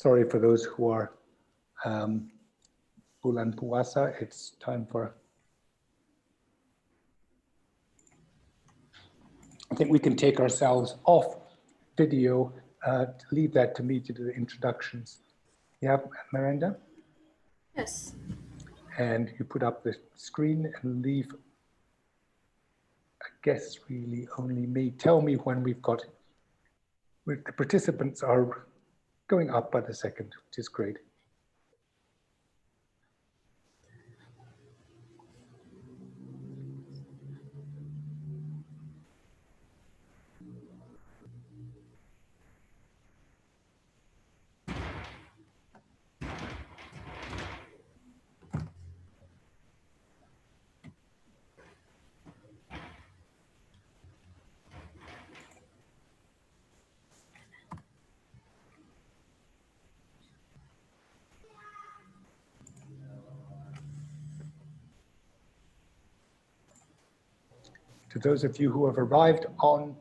Sorry for those who are bulan puasa. It's time for, I think we can take ourselves off video, leave that to me to do the introductions. Yeah, Miranda? Yes. And you put up the screen and leave, I guess, really only me. Tell me when we've got, the participants are going up by the second, which is great. To those of you who have arrived on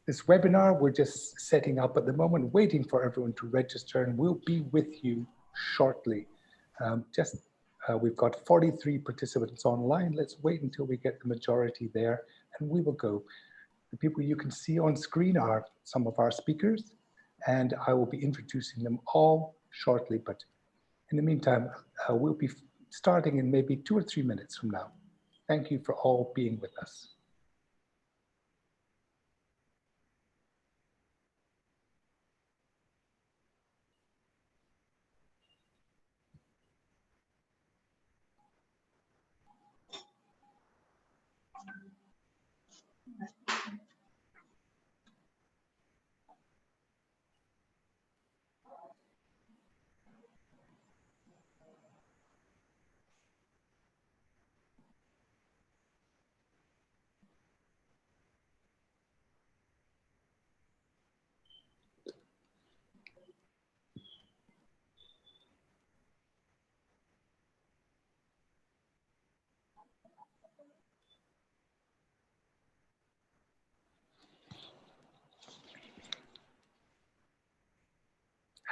this webinar, we're just setting up at the moment, waiting for everyone to register, and we'll be with you shortly. We've got 43 participants online. Let's wait until we get the majority there, and we will go. The people you can see on screen are some of our speakers, and I will be introducing them all shortly. But in the meantime, we'll be starting in maybe 2 or 3 minutes from now. Thank you for all being with us.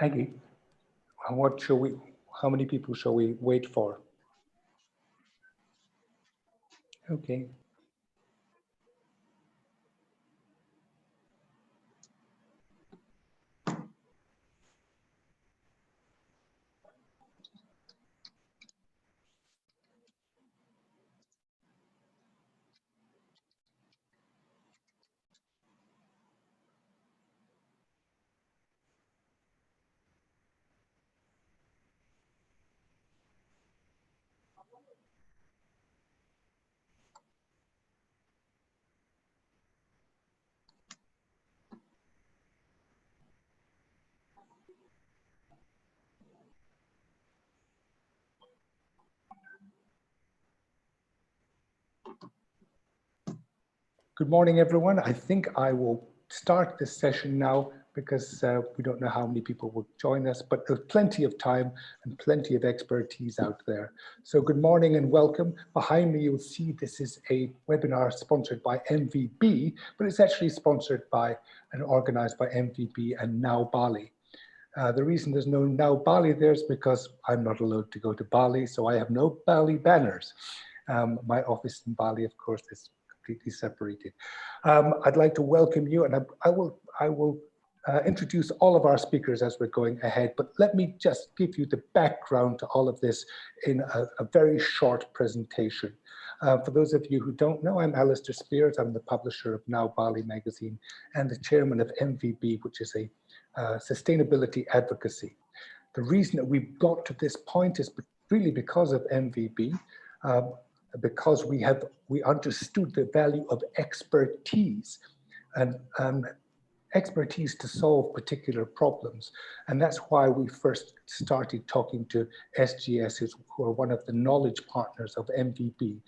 Aggie, how many people shall we wait for? Okay. Good morning, everyone. I think I will start this session now because we don't know how many people will join us, but there's plenty of time and plenty of expertise out there. So good morning and welcome. Behind me, you'll see this is a webinar sponsored by MVB, but it's actually sponsored by and organized by MVB and Now Bali. The reason there's no Now Bali there is because I'm not allowed to go to Bali, so I have no Bali banners. My office in Bali, of course, is completely separated. I'd like to welcome you, and I will introduce all of our speakers as we're going ahead, but let me just give you the background to all of this in a very short presentation. For those of you who don't know, I'm Alistair Spears. I'm the publisher of Now Bali magazine and the chairman of MVB, which is a sustainability advocacy. The reason that we've got to this point is really because of MVB, because we understood the value of expertise and expertise to solve particular problems. And that's why we first started talking to SGS, who are one of the knowledge partners of MVB.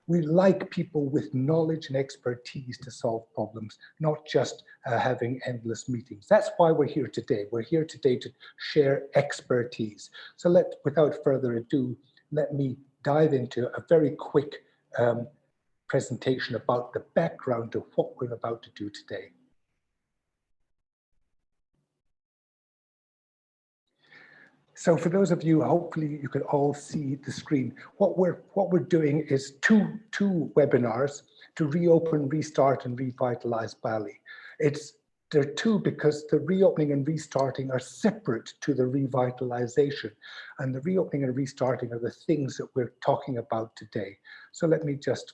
We like people with knowledge and expertise to solve problems, not just having endless meetings. That's why we're here today. We're here today to share expertise. So without further ado, let me dive into a very quick presentation about the background of what we're about to do today. So for those of you, hopefully you can all see the screen. What we're doing is two webinars to reopen, restart, and revitalize Bali. There are two because the reopening and restarting are separate to the revitalization. And the reopening and restarting are the things that we're talking about today. So let me just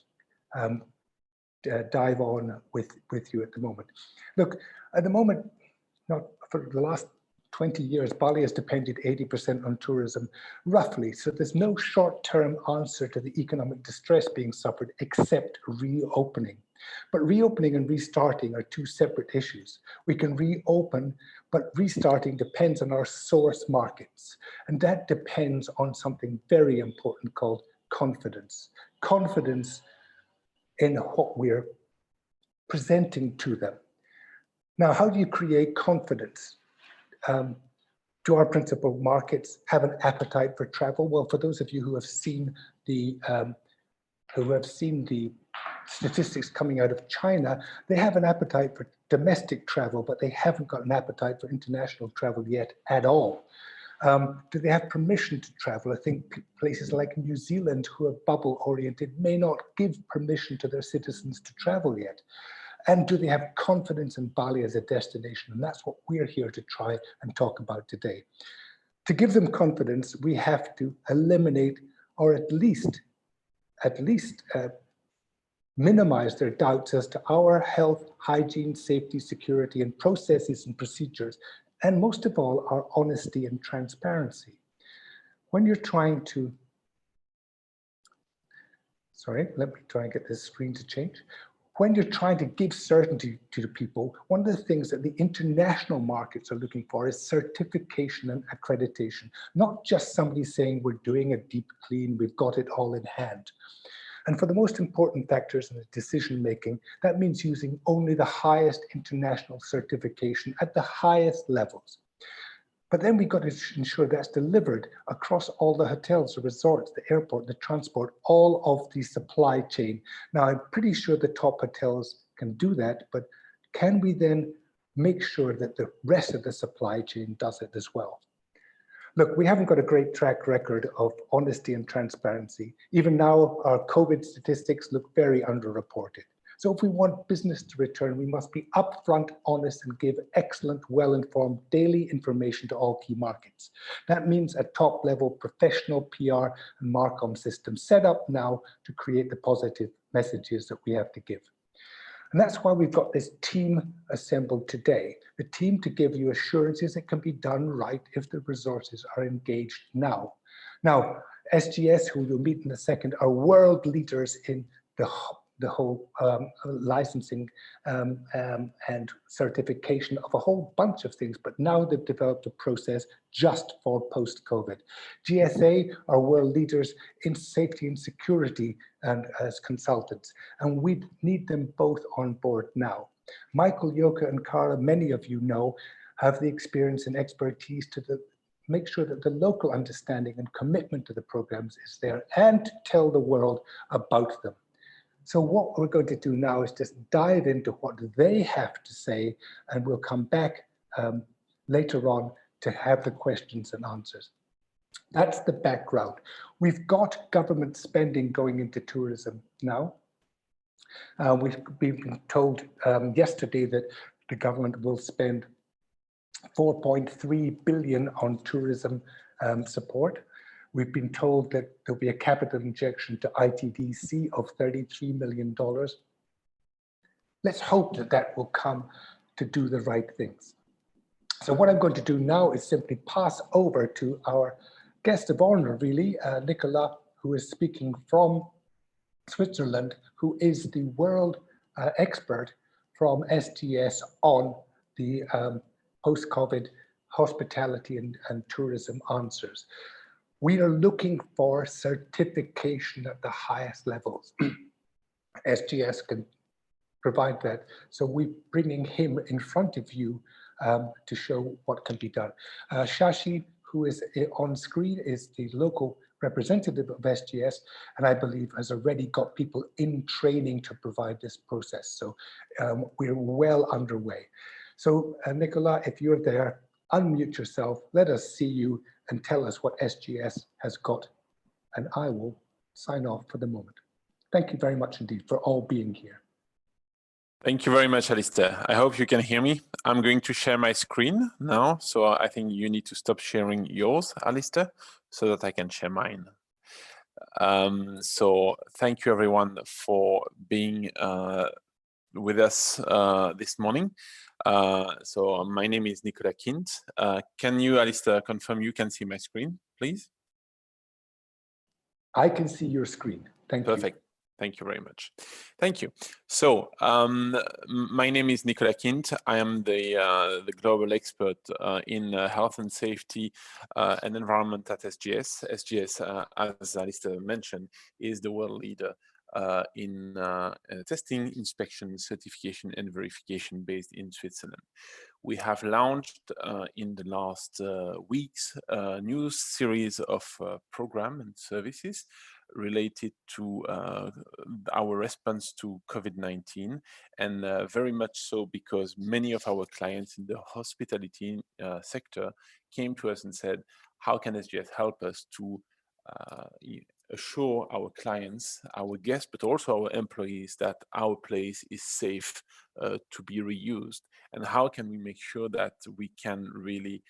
dive on with you at the moment. Look, at the moment, not for the last 20 years, Bali has depended 80% on tourism, roughly. So there's no short-term answer to the economic distress being suffered except reopening. But reopening and restarting are two separate issues. We can reopen, but restarting depends on our source markets. And that depends on something very important called confidence. Confidence in what we're presenting to them. Now, how do you create confidence? Do our principal markets have an appetite for travel? Well, for those of you who have seen the statistics coming out of China, they have an appetite for domestic travel, but they haven't got an appetite for international travel yet at all. Do they have permission to travel? I think places like New Zealand, who are bubble oriented, may not give permission to their citizens to travel yet. And do they have confidence in Bali as a destination? And that's what we're here to try and talk about today. To give them confidence, we have to eliminate, or at least minimize their doubts as to our health, hygiene, safety, security, and processes and procedures, and most of all, our honesty and transparency. When you're trying to, sorry, let me try and get this screen to change. When you're trying to give certainty to the people, one of the things that the international markets are looking for is certification and accreditation, not just somebody saying we're doing a deep clean, we've got it all in hand. And for the most important factors in the decision-making, that means using only the highest international certification at the highest levels. But then we've got to ensure that's delivered across all the hotels, the resorts, the airport, the transport, all of the supply chain. Now, I'm pretty sure the top hotels can do that, but can we then make sure that the rest of the supply chain does it as well? Look, we haven't got a great track record of honesty and transparency. Even now, our COVID statistics look very underreported. So if we want business to return, we must be upfront, honest, and give excellent, well-informed daily information to all key markets. That means a top-level professional PR and Marcom system set up now to create the positive messages that we have to give. And that's why we've got this team assembled today, the team to give you assurances it can be done right if the resources are engaged now. Now, SGS, who you'll meet in a second, are world leaders in the whole licensing and certification of a whole bunch of things, but now they've developed a process just for post-COVID. GSA are world leaders in safety and security and as consultants, and we need them both on board now. Michael, Yoka, and Carla, many of you know, have the experience and expertise to make sure that the local understanding and commitment to the programs is there and to tell the world about them. So what we're going to do now is just dive into what they have to say, and we'll come back later on to have the questions and answers. That's the background. We've got government spending going into tourism now. We've been told yesterday that the government will spend 4.3 billion on tourism support. We've been told that there'll be a capital injection to ITDC of $33 million. Let's hope that that will come to do the right things. So what I'm going to do now is simply pass over to our guest of honor, really, Nicola, who is speaking from Switzerland, who is the world expert from STS on the post-COVID hospitality and tourism answers. We are looking for certification at the highest levels. SGS can provide that. So we're bringing him in front of you to show what can be done. Shashi, who is on screen, is the local representative of SGS, and I believe has already got people in training to provide this process. So we're well underway. So Nicola, if you're there, unmute yourself, let us see you, and tell us what SGS has got. And I will sign off for the moment. Thank you very much indeed for all being here. Thank you very much, Alistair. I hope you can hear me. I'm going to share my screen now. So I think you need to stop sharing yours, Alistair, so that I can share mine. So thank you everyone for being with us this morning. So my name is Nicolas Kint. Can you, Alistair, confirm you can see my screen, please? I can see your screen. Thank you. Perfect. Thank you very much. Thank you. So my name is Nicolas Kint. I am the global expert in health and safety and environment at SGS. SGS, as Alistair mentioned, is the world leader in testing, inspection, certification, and verification based in Switzerland. We have launched in the last weeks a new series of programs and services related to our response to COVID-19, and very much so because many of our clients in the hospitality sector came to us and said, how can SGS help us to assure our clients, our guests, but also our employees that our place is safe to be reused? And how can we make sure that we can really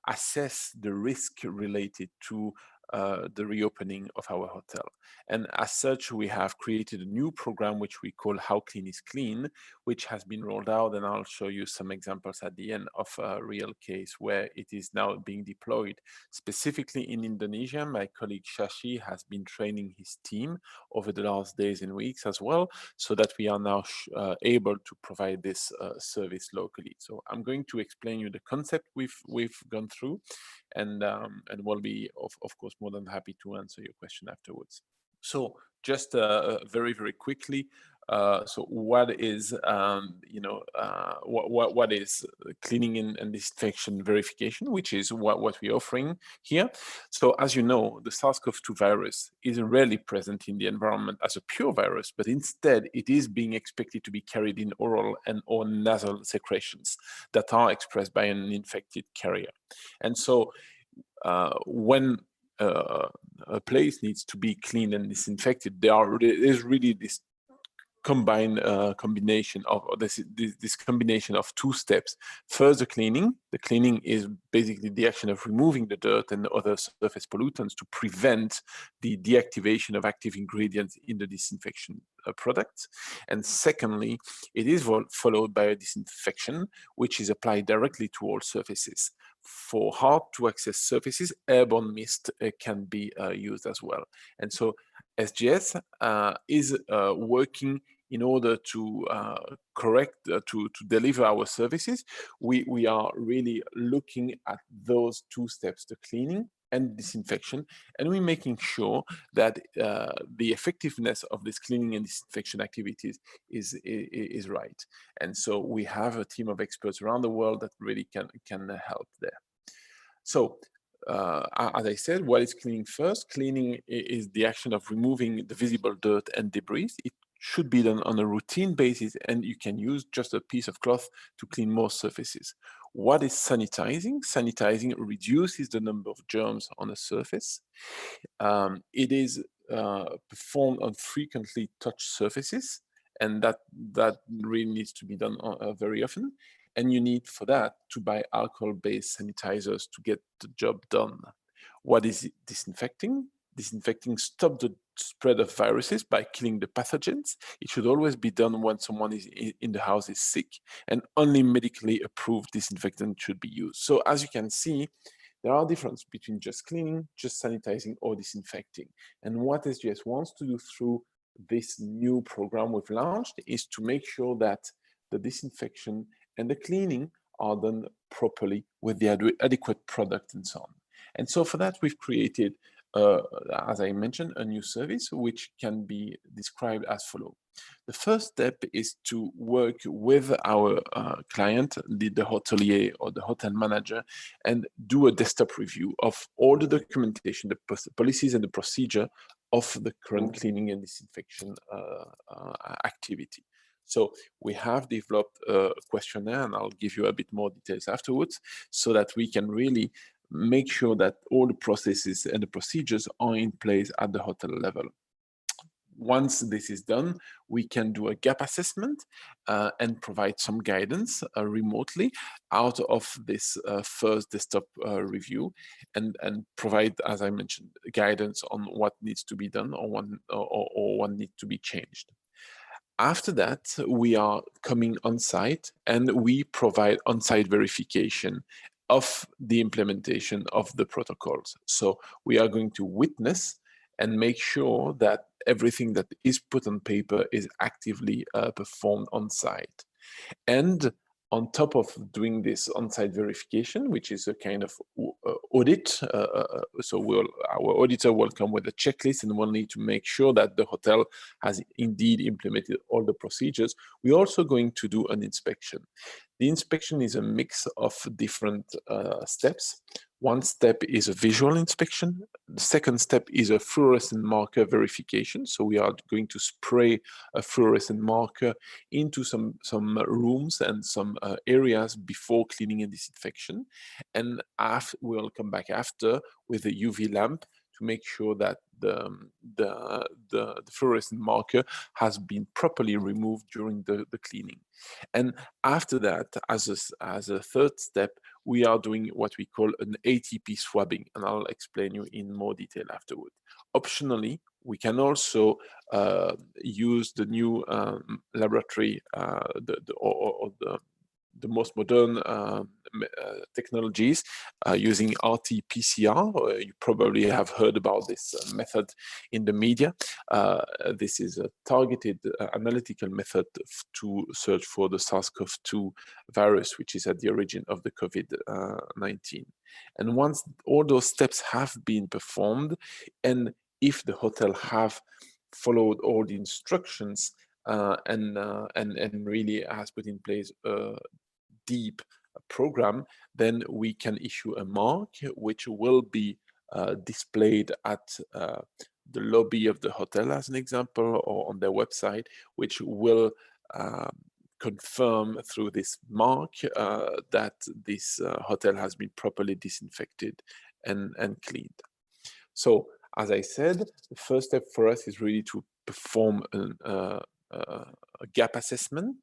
assess the risk related to the reopening of our hotel? And as such, we have created a new program which we call How Clean is Clean, which has been rolled out, and I'll show you some examples at the end of a real case where it is now being deployed. Specifically in Indonesia, my colleague Shashi has been training his team over the last days and weeks as well, so that we are now able to provide this service locally. So I'm going to explain you the concept we've gone through, and we'll be of course more than happy to answer your question afterwards. So just very quickly, so what is what is cleaning and disinfection verification, which is what we're offering here. So as you know, the SARS-CoV-2 virus is rarely present in the environment as a pure virus, but instead it is being expected to be carried in oral and or nasal secretions that are expressed by an infected carrier. And so when a place needs to be cleaned and disinfected, there is really this combination of this combination of two steps. First, the cleaning. The cleaning is basically the action of removing the dirt and other surface pollutants to prevent the deactivation of active ingredients in the disinfection products. And secondly, it is followed by a disinfection, which is applied directly to all surfaces. For hard to access surfaces, airborne mist can be used as well. And so SGS is working in order to to deliver our services. We are really looking at those two steps, the cleaning and disinfection, and we're making sure that the effectiveness of this cleaning and disinfection activities is right. And so we have a team of experts around the world that really can help there. So as I said, what is cleaning first? Cleaning is the action of removing the visible dirt and debris. It should be done on a routine basis, and you can use just a piece of cloth to clean most surfaces. What is sanitizing? Sanitizing reduces the number of germs on a surface. It is performed on frequently touched surfaces, and that really needs to be done very often. And you need for that to buy alcohol-based sanitizers to get the job done. What is disinfecting? Disinfecting stops the spread of viruses by killing the pathogens. It should always be done when someone is in the house is sick, and only medically approved disinfectant should be used. So as you can see, there are differences between just cleaning, just sanitizing, or disinfecting. And what SGS wants to do through this new program we've launched is to make sure that the disinfection and the cleaning are done properly with the adequate product and so on. And so for that, we've created, as I mentioned, a new service which can be described as follows. The first step is to work with our client, the hotelier or the hotel manager, and do a desktop review of all the documentation, the policies and the procedure of the current cleaning and disinfection activity. So we have developed a questionnaire, and I'll give you a bit more details afterwards, so that we can really make sure that all the processes and the procedures are in place at the hotel level. Once this is done, we can do a gap assessment and provide some guidance remotely out of this first desktop review, and provide, as I mentioned, guidance on what needs to be done or what needs to be changed. After that, we are coming on site and we provide on-site verification of the implementation of the protocols. So we are going to witness and make sure that everything that is put on paper is actively performed on site. And on top of doing this on-site verification, which is a kind of audit, so our auditor will come with a checklist and we'll need to make sure that the hotel has indeed implemented all the procedures. We're also going to do an inspection. The inspection is a mix of different steps. One step is a visual inspection. The second step is a fluorescent marker verification. So we are going to spray a fluorescent marker into some rooms and some areas before cleaning and disinfection. And we'll come back after with a UV lamp to make sure that the fluorescent marker has been properly removed during the cleaning. And after that, as a third step, we are doing what we call an ATP swabbing, and I'll explain you in more detail afterward. Optionally, we can also use the new laboratory, the most modern technologies using RT-PCR. You probably have heard about this method in the media. This is a targeted analytical method to search for the SARS-CoV-2 virus, which is at the origin of the COVID-19. And once all those steps have been performed, and if the hotel have followed all the instructions and really has put in place a deep program, then we can issue a mark which will be displayed at the lobby of the hotel, as an example, or on their website, which will confirm through this mark that this hotel has been properly disinfected and cleaned. So, as I said, the first step for us is really to perform a gap assessment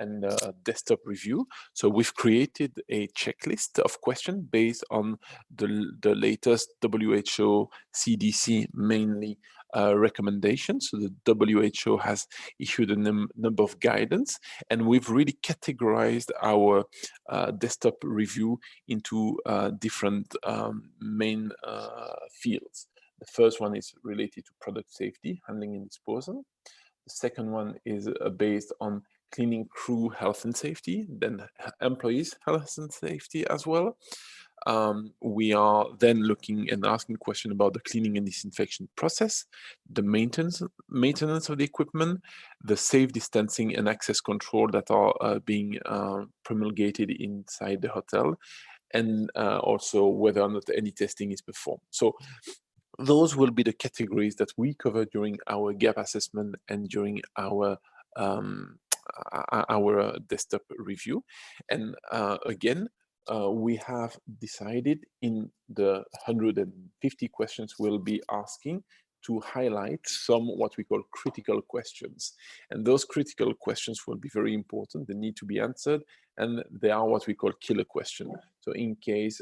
and a desktop review. So we've created a checklist of questions based on the latest WHO, CDC mainly recommendations. So the WHO has issued a number of guidance, and we've really categorized our desktop review into different main fields. The first one is related to product safety, handling and disposal. The second one is based on cleaning crew health and safety, then employees health and safety as well. We are then looking and asking questions about the cleaning and disinfection process, the maintenance of the equipment, the safe distancing and access control that are being promulgated inside the hotel, and also whether or not any testing is performed. So those will be the categories that we cover during our gap assessment and during our desktop review. And again, we have decided in the 150 questions we'll be asking to highlight some what we call critical questions. And those critical questions will be very important. They need to be answered, and they are what we call killer questions. So in case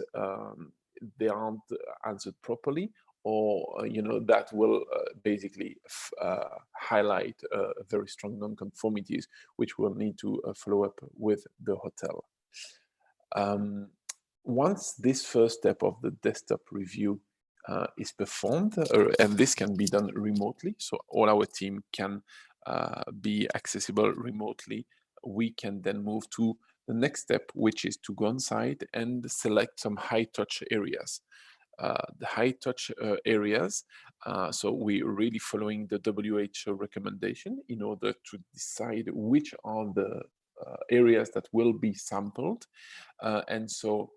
they aren't answered properly, or that will basically highlight very strong non-conformities, which we'll need to follow up with the hotel. Once this first step of the desktop review is performed, and this can be done remotely, so all our team can be accessible remotely, we can then move to the next step, which is to go on site and select some high-touch areas. The high-touch areas, so we're really following the WHO recommendation in order to decide which are the areas that will be sampled. And so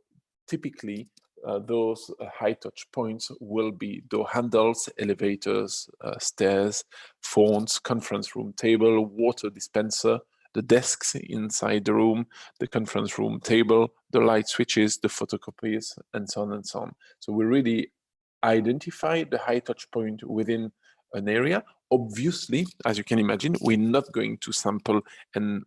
typically, those high touch points will be door handles, elevators, stairs, phones, conference room table, water dispenser, the desks inside the room, the conference room table, the light switches, the photocopiers, and so on and so on. So we really identify the high touch point within an area. Obviously, as you can imagine, we're not going to sample and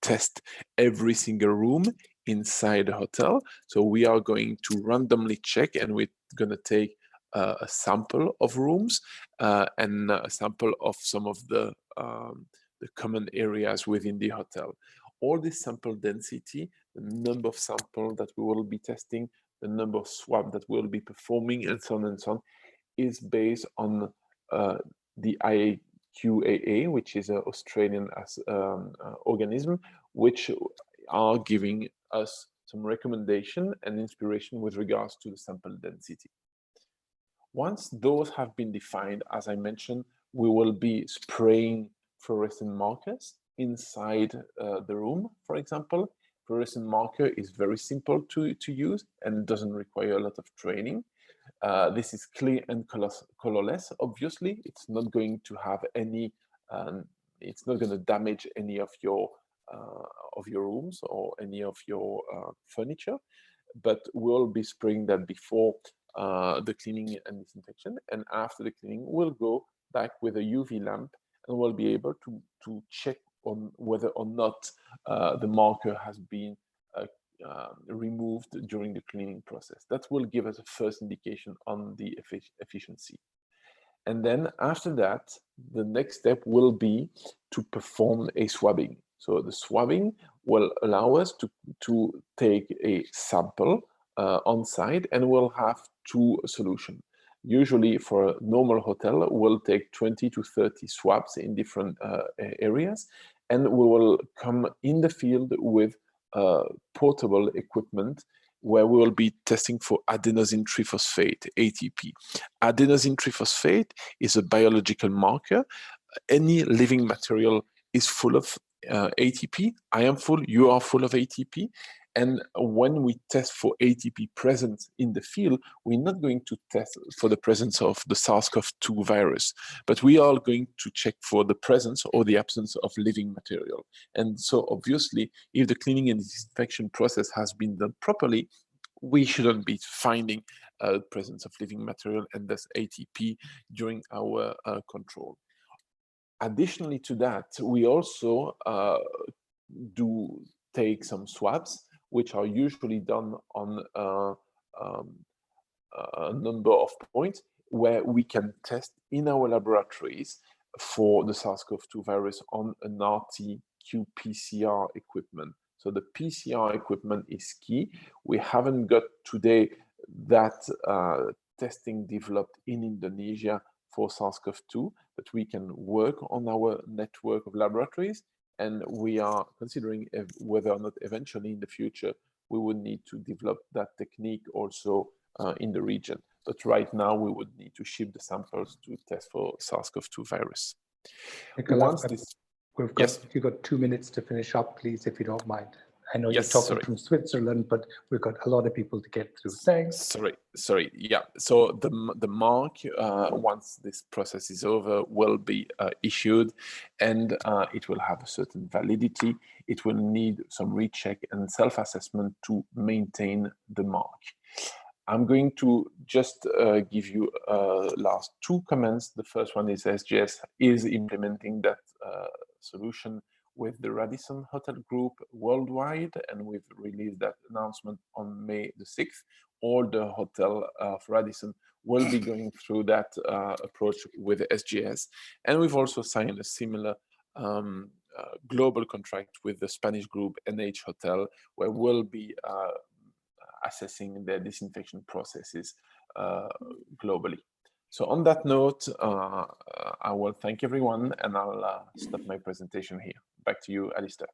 test every single room inside the hotel. So we are going to randomly check, and we're going to take a sample of rooms and a sample of some of the common areas within the hotel. All this sample density, the number of samples that we will be testing, the number of swabs that we'll be performing, and so on, is based on the IQAA, which is an Australian organism, which are giving us some recommendation and inspiration with regards to the sample density. Once those have been defined, as I mentioned, we will be spraying fluorescent markers inside the room, for example. Fluorescent marker is very simple to use and doesn't require a lot of training. This is clear and colorless. Obviously, it's not going to have any, it's not going to damage any of your rooms or any of your furniture, but we'll be spraying that before the cleaning and disinfection. And after the cleaning, we'll go back with a UV lamp and we'll be able to check on whether or not the marker has been removed during the cleaning process. That will give us a first indication on the efficiency. And then after that, the next step will be to perform a swabbing. So the swabbing will allow us to take a sample on site, and we'll have two solutions. Usually for a normal hotel, we'll take 20 to 30 swabs in different areas, and we will come in the field with portable equipment where we will be testing for adenosine triphosphate, ATP. Adenosine triphosphate is a biological marker. Any living material is full of ATP. I am full, you are full of ATP. And when we test for ATP presence in the field, we're not going to test for the presence of the SARS-CoV-2 virus, but we are going to check for the presence or the absence of living material. And so obviously, if the cleaning and disinfection process has been done properly, we shouldn't be finding presence of living material and thus ATP during our control. Additionally to that, we also do take some swabs, which are usually done on a number of points where we can test in our laboratories for the SARS-CoV-2 virus on an RT-qPCR equipment. So the PCR equipment is key. We haven't got today that testing developed in Indonesia for SARS-CoV-2, but we can work on our network of laboratories, and we are considering whether or not eventually in the future we would need to develop that technique also in the region. But right now we would need to ship the samples to test for SARS-CoV-2 virus. Nicola, you've got 2 minutes to finish up, please, if you don't mind. I know you're talking from Switzerland, but we've got a lot of people to get through. Thanks. Sorry. Yeah. So the mark, once this process is over, will be issued, and it will have a certain validity. It will need some recheck and self-assessment to maintain the mark. I'm going to just give you last two comments. The first one is SGS is implementing that solution with the Radisson Hotel Group worldwide, and we've released that announcement on May the 6th. All the hotel of Radisson will be going through that approach with SGS. And we've also signed a similar global contract with the Spanish group NH Hotel, where we'll be assessing their disinfection processes globally. So on that note, I will thank everyone, and I'll stop my presentation here. Back to you, Alistair.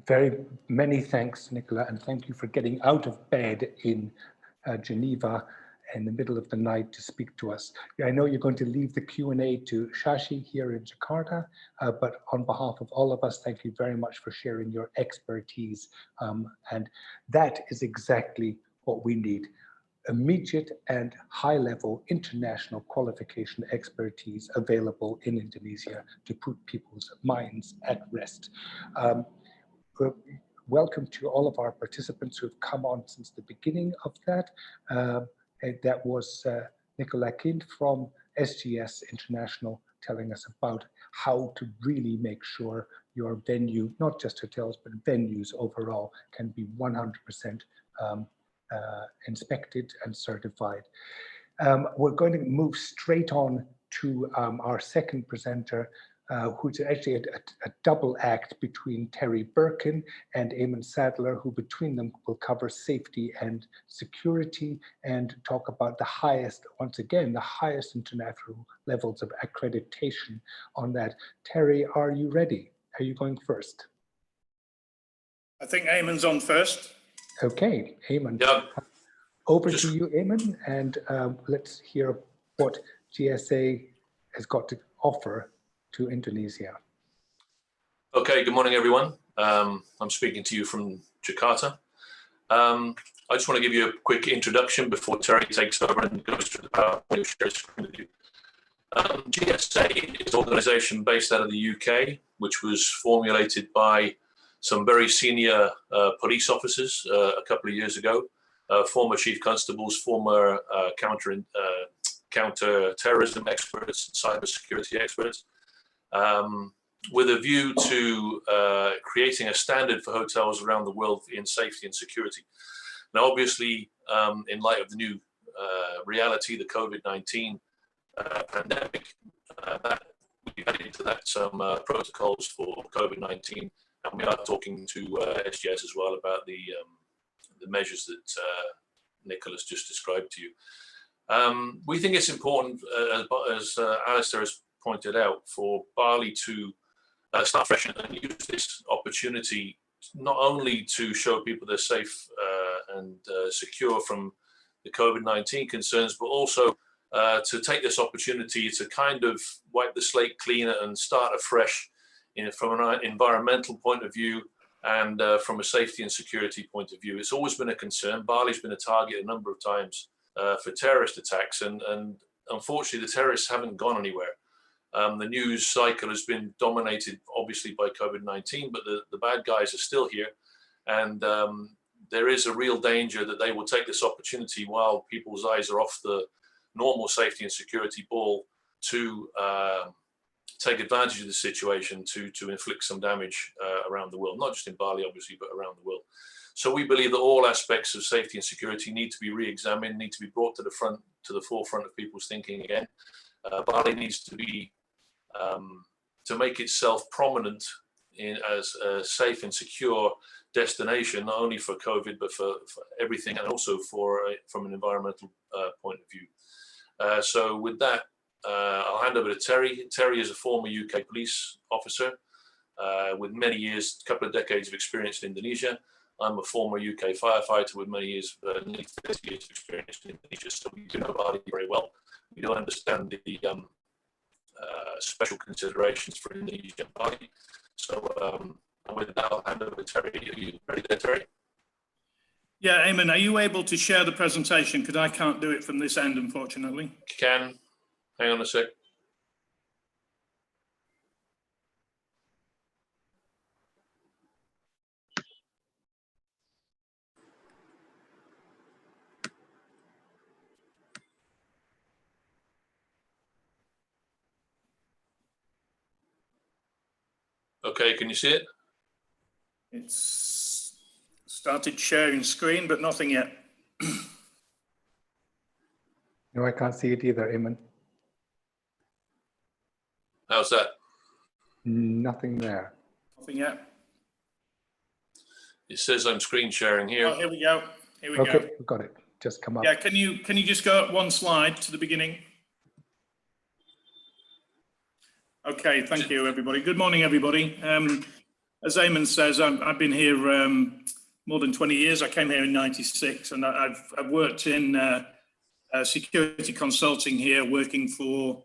Very many thanks, Nicola, and thank you for getting out of bed in Geneva in the middle of the night to speak to us. I know you're going to leave the Q&A to Shashi here in Jakarta, but on behalf of all of us, thank you very much for sharing your expertise. And that is exactly what we need: immediate and high-level international qualification expertise available in Indonesia to put people's minds at rest. Welcome to all of our participants who have come on since the beginning of that. That was Nicola Kind from SGS International telling us about how to really make sure your venue, not just hotels, but venues overall, can be 100% inspected and certified. We're going to move straight on to our second presenter, who's actually a double act between Terry Birkin and Eamon Sadler, who between them will cover safety and security and talk about the highest, once again, the highest international levels of accreditation on that. Terry, are you ready? Are you going first? I think Eamon's on first. Okay, Eamon. Yeah. Over to you, Eamon, and let's hear what GSA has got to offer to Indonesia. Okay, good morning, everyone. I'm speaking to you from Jakarta. I just want to give you a quick introduction before Terry takes over and goes through the PowerPoint share screen with you. GSA is an organisation based out of the UK, which was formulated by some very senior police officers a couple of years ago, former chief constables, former counter-terrorism experts, cybersecurity experts, with a view to creating a standard for hotels around the world in safety and security. Now, obviously, in light of the new reality, the COVID-19 pandemic, we've added into that some protocols for COVID-19, and we are talking to SGS as well about the measures that Nicholas just described to you. We think it's important, as Alistair has pointed out, for Bali to start fresh and use this opportunity not only to show people they're safe and secure from the COVID-19 concerns, but also to take this opportunity to kind of wipe the slate cleaner and start afresh from an environmental point of view and from a safety and security point of view. It's always been a concern. Bali's been a target a number of times for terrorist attacks, and unfortunately the terrorists haven't gone anywhere. The news cycle has been dominated obviously by COVID-19, but the bad guys are still here, and there is a real danger that they will take this opportunity while people's eyes are off the normal safety and security ball to take advantage of the situation to inflict some damage around the world, not just in Bali obviously, but around the world. So we believe that all aspects of safety and security need to be re-examined, need to be brought to the forefront of people's thinking again. Bali needs to be to make itself prominent as a safe and secure destination, not only for COVID, but for everything, and also from an environmental point of view. So with that, I'll hand over to Terry. Terry is a former UK police officer with many years, a couple of decades of experience in Indonesia. I'm a former UK firefighter with many years, nearly 30 years of experience in Indonesia, so we do know Bali very well. We do understand the special considerations for Indonesia and Bali. So with that, I'll hand over to Terry. Are you ready there, Terry? Yeah, Eamon, are you able to share the presentation? Because I can't do it from this end, unfortunately. Can. Hang on a sec. Okay, can you see it? It's started sharing screen, but nothing yet. No, I can't see it either, Eamon. How's that? Nothing there. Nothing yet. It says I'm screen sharing here. Oh, here we go. Here we Okay, go. we've got it. Just come up. Yeah, can you just go up one slide to the beginning? Okay, thank you, everybody. Good morning, everybody. As Eamon says, I've been here more than 20 years. I came here in '96, and I've worked in security consulting here, working for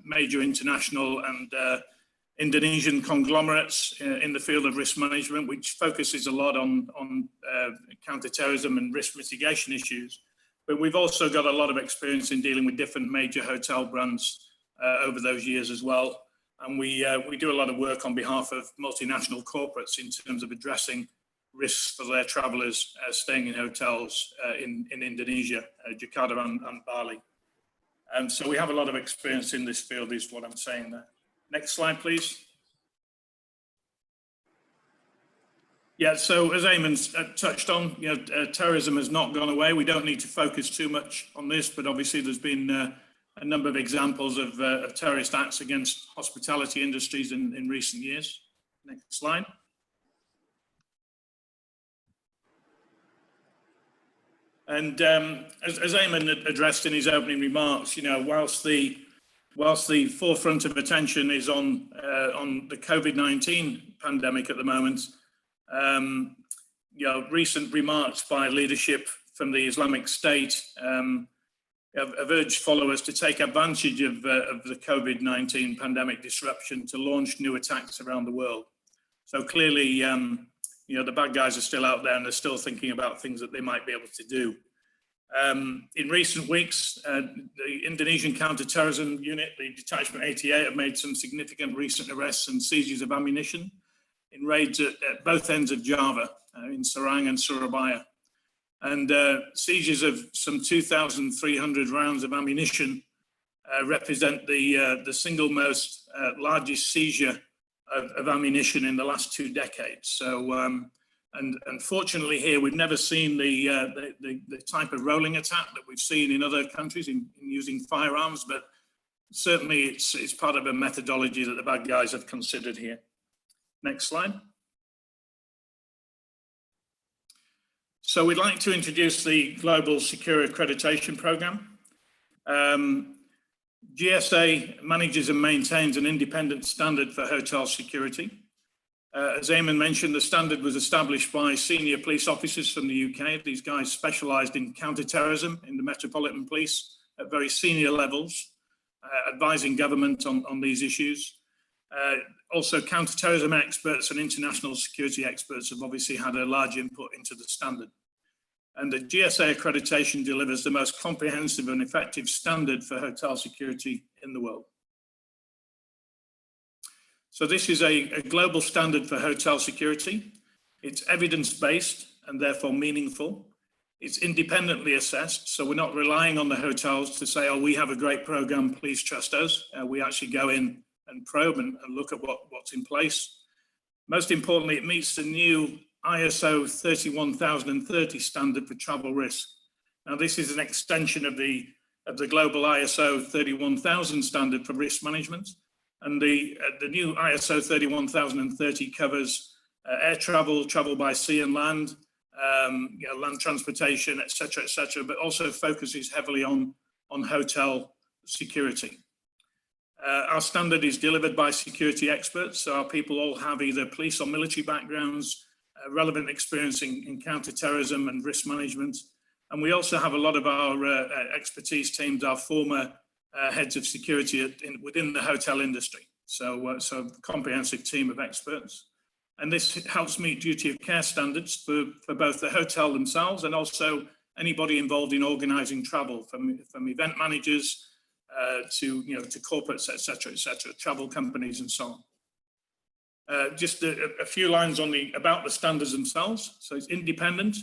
major international and Indonesian conglomerates in the field of risk management, which focuses a lot on counterterrorism and risk mitigation issues. But we've also got a lot of experience in dealing with different major hotel brands over those years as well. And we do a lot of work on behalf of multinational corporates in terms of addressing risks for their travelers staying in hotels in Indonesia, Jakarta and Bali. So we have a lot of experience in this field, is what I'm saying there. Next slide, please. Yeah, so as Eamon's touched on, terrorism has not gone away. We don't need to focus too much on this, but obviously there's been a number of examples of terrorist acts against hospitality industries in recent years. Next slide. And as Eamon addressed in his opening remarks, whilst the forefront of attention is on the COVID-19 pandemic at the moment, recent remarks by leadership from the Islamic State have urged followers to take advantage of the COVID-19 pandemic disruption to launch new attacks around the world. So clearly, the bad guys are still out there and they're still thinking about things that they might be able to do. In recent weeks, the Indonesian counterterrorism unit, the Detachment 88, have made some significant recent arrests and seizures of ammunition in raids at both ends of Java, in Serang and Surabaya. And seizures of some 2,300 rounds of ammunition represent the single most largest seizure of ammunition in the last 2 decades. So, and unfortunately here, we've never seen the type of rolling attack that we've seen in other countries in using firearms, but certainly it's part of a methodology that the bad guys have considered here. Next slide. So we'd like to introduce the Global Secure Accreditation Program. GSA manages and maintains an independent standard for hotel security. As Eamon mentioned, the standard was established by senior police officers from the UK. These guys specialised in counter-terrorism in the Metropolitan Police at very senior levels, advising government on these issues. Also, counter-terrorism experts and international security experts have obviously had a large input into the standard. And the GSA accreditation delivers the most comprehensive and effective standard for hotel security in the world. So this is a global standard for hotel security. It's evidence-based and therefore meaningful. It's independently assessed, so we're not relying on the hotels to say, oh, we have a great program, please trust us. We actually go in and probe and look at what's in place. Most importantly, it meets the new ISO 31030 standard for travel risk. Now, this is an extension of the global ISO 31000 standard for risk management. And the new ISO 31030 covers air travel, travel by sea and land, land transportation, et cetera, but also focuses heavily on hotel security. Our standard is delivered by security experts, so our people all have either police or military backgrounds, relevant experience in counter-terrorism and risk management. And we also have a lot of our expertise teams, our former heads of security within the hotel industry. So a comprehensive team of experts. And this helps meet duty of care standards for both the hotel themselves and also anybody involved in organising travel, from event managers to corporates, et cetera, travel companies and so on. Just a few lines about the standards themselves. So it's independent.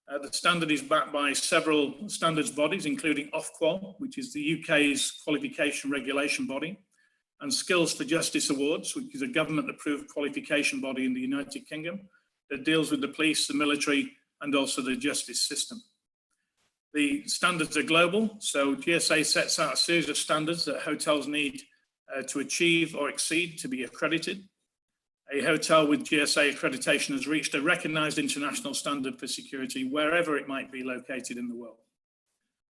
The standard is backed by several standards bodies, including Ofqual, which is the UK's qualification regulation body, and Skills for Justice Awards, which is a government-approved qualification body in the United Kingdom that deals with the police, the military, and also the justice system. The standards are global, so GSA sets out a series of standards that hotels need to achieve or exceed to be accredited. A hotel with GSA accreditation has reached a recognized international standard for security wherever it might be located in the world.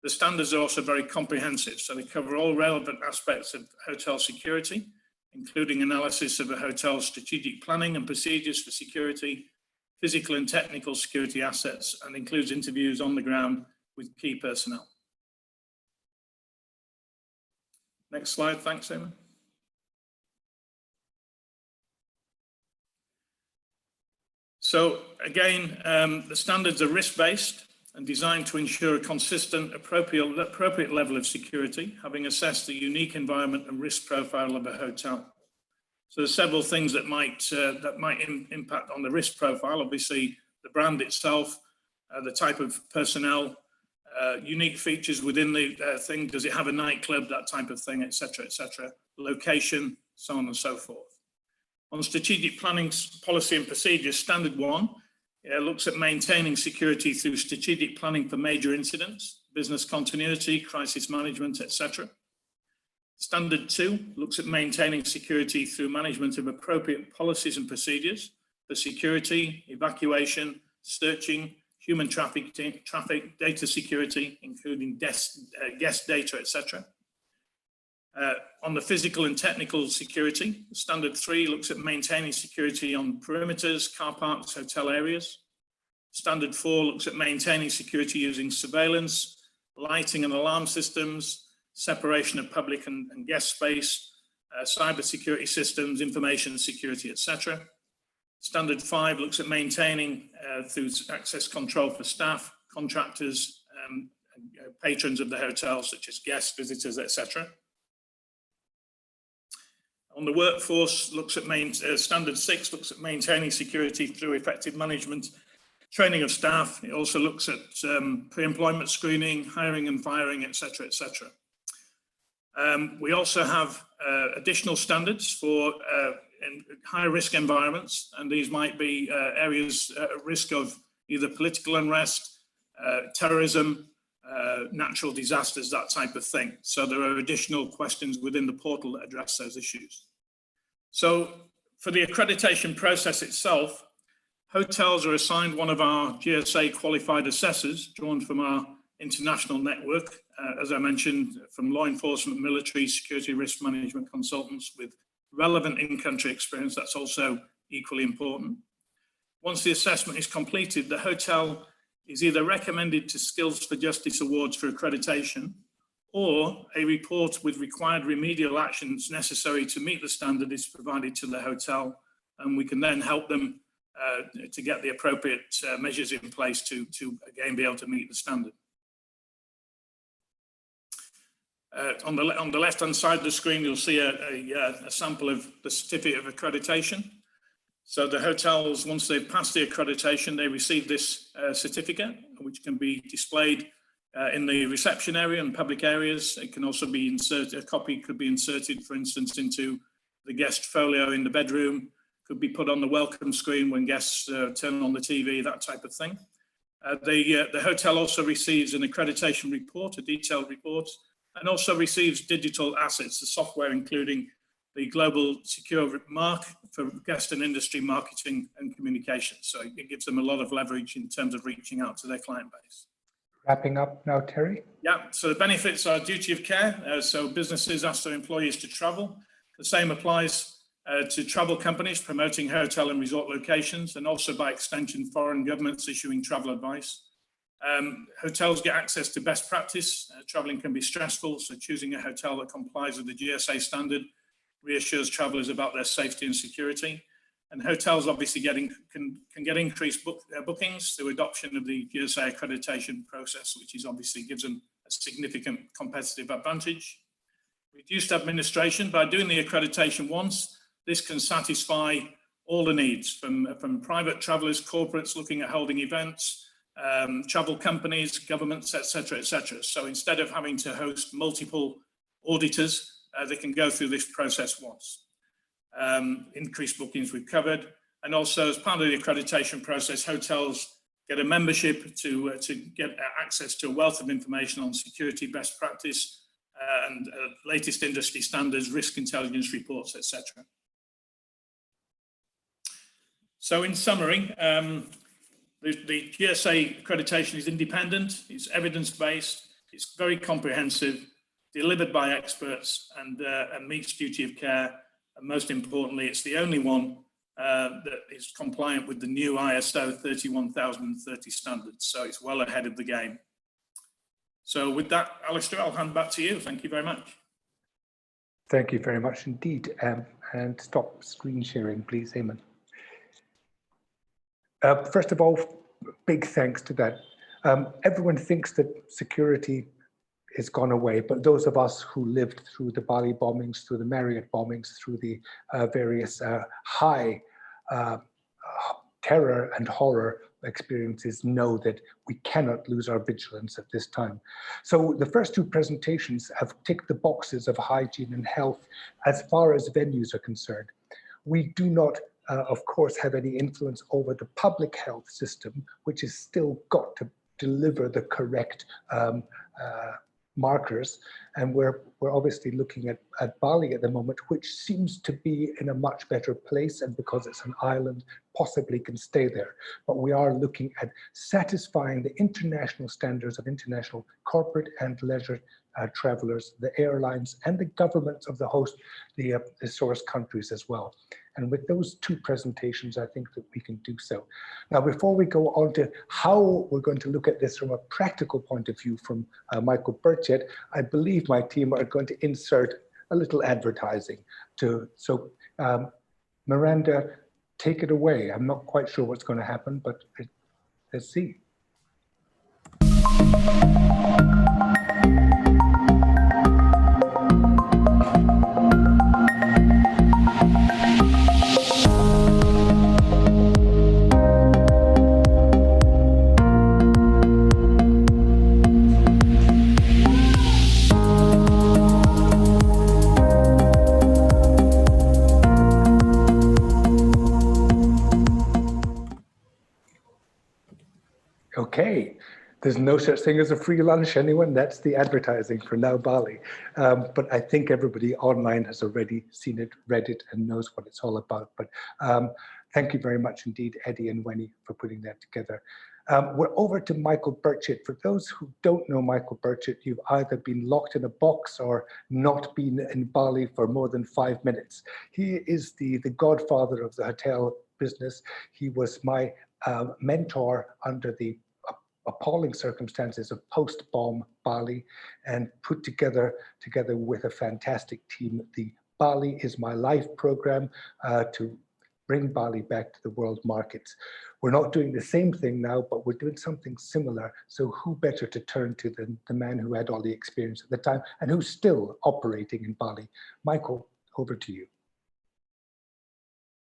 The standards are also very comprehensive, so they cover all relevant aspects of hotel security, including analysis of a hotel's strategic planning and procedures for security, physical and technical security assets, and includes interviews on the ground with key personnel. Next slide, thanks, Eamon. So again, the standards are risk-based and designed to ensure a consistent, appropriate level of security, having assessed the unique environment and risk profile of a hotel. So there's several things that might impact on the risk profile. Obviously, the brand itself, the type of personnel, unique features within the thing. Does it have a nightclub? That type of thing, etc., etc. Location, so on and so forth. On strategic planning policy and procedures, standard 1 looks at maintaining security through strategic planning for major incidents, business continuity, crisis management, etc. Standard 2 looks at maintaining security through management of appropriate policies and procedures for security, evacuation, searching, human traffic, data security, including guest data, etc. On the physical and technical security, Standard 3 looks at maintaining security on perimeters, car parks, hotel areas. Standard 4 looks at maintaining security using surveillance, lighting and alarm systems, separation of public and guest space, cyber security systems, information security, etc. Standard 5 looks at maintaining through access control for staff, contractors, patrons of the hotel, such as guests, visitors, etc. On the workforce, looks at Standard 6 looks at maintaining security through effective management, training of staff. It also looks at pre-employment screening, hiring and firing, etc., etc. We also have additional standards for high-risk environments, and these might be areas at risk of either political unrest, terrorism, natural disasters, that type of thing. So there are additional questions within the portal that address those issues. So for the accreditation process itself, hotels are assigned one of our GSA qualified assessors drawn from our international network, as I mentioned, from law enforcement, military, security, risk management consultants with relevant in-country experience. That's also equally important. Once the assessment is completed, the hotel is either recommended to Skills for Justice Awards for accreditation, or a report with required remedial actions necessary to meet the standard is provided to the hotel, and we can then help them to get the appropriate measures in place to again be able to meet the standard. On the left-hand side of the screen, you'll see a sample of the certificate of accreditation. So the hotels, once they've passed the accreditation, they receive this certificate, which can be displayed in the reception area and public areas. It can also be inserted, a copy could be inserted, for instance, into the guest folio in the bedroom, could be put on the welcome screen when guests turn on the TV, that type of thing. The hotel also receives an accreditation report, a detailed report, and also receives digital assets, the software including the Global Secure Mark for guest and industry marketing and communication. So it gives them a lot of leverage in terms of reaching out to their client base. Wrapping up now, Terry. Yeah, so the benefits are duty of care. So businesses ask their employees to travel. The same applies to travel companies promoting hotel and resort locations, and also by extension, foreign governments issuing travel advice. Hotels get access to best practice. Traveling can be stressful, so choosing a hotel that complies with the GSA standard reassures travelers about their safety and security. And hotels obviously can get increased bookings through adoption of the GSA accreditation process, which is obviously gives them a significant competitive advantage. Reduced administration. By doing the accreditation once, this can satisfy all the needs from private travelers, corporates looking at holding events, travel companies, governments, etc., etc. So instead of having to host multiple auditors, they can go through this process once. Increased bookings we've covered, and also as part of the accreditation process, hotels get a membership to get access to a wealth of information on security best practice and latest industry standards, risk intelligence reports, etc. So in summary, the GSA accreditation is independent, it's evidence-based, it's very comprehensive, delivered by experts, and meets duty of care. And most importantly, it's the only one that is compliant with the new ISO 31030 standards. So it's well ahead of the game. So with that, Alistair, I'll hand back to you. Thank you very much. Thank you very much indeed. And stop screen sharing, please, Eamon. First of all, big thanks to that. Everyone thinks that security is gone away, but those of us who lived through the Bali bombings, through the Marriott bombings, through the various high terror and horror experiences know that we cannot lose our vigilance at this time. So the first two presentations have ticked the boxes of hygiene and health as far as venues are concerned. We do not, of course, have any influence over the public health system, which has still got to deliver the correct markers, and we're obviously looking at Bali at the moment, which seems to be in a much better place, and because it's an island, possibly can stay there. But we are looking at satisfying the international standards of international corporate and leisure travelers, the airlines, and the governments of the host, the source countries as well. And with those two presentations, I think that we can do so. Now, before we go on to how we're going to look at this from a practical point of view from Michael Burchett, I believe my team are going to insert a little advertising. So Miranda, take it away. I'm not quite sure what's going to happen, but let's see. Okay, there's no such thing as a free lunch, anyone. That's the advertising for Now Bali. But I think everybody online has already seen it, read it, and knows what it's all about. But thank you very much indeed, Eddie and Wenny, for putting that together. We're over to Michael Burchett. For those who don't know Michael Burchett, you've either been locked in a box or not been in Bali for more than 5 minutes. He is the godfather of the hotel business. He was my mentor under the appalling circumstances of post-bomb Bali, and put together with a fantastic team, the Bali is My Life program to bring Bali back to the world markets. We're not doing the same thing now, but we're doing something similar. So who better to turn to than the man who had all the experience at the time and who's still operating in Bali. Michael, over to you.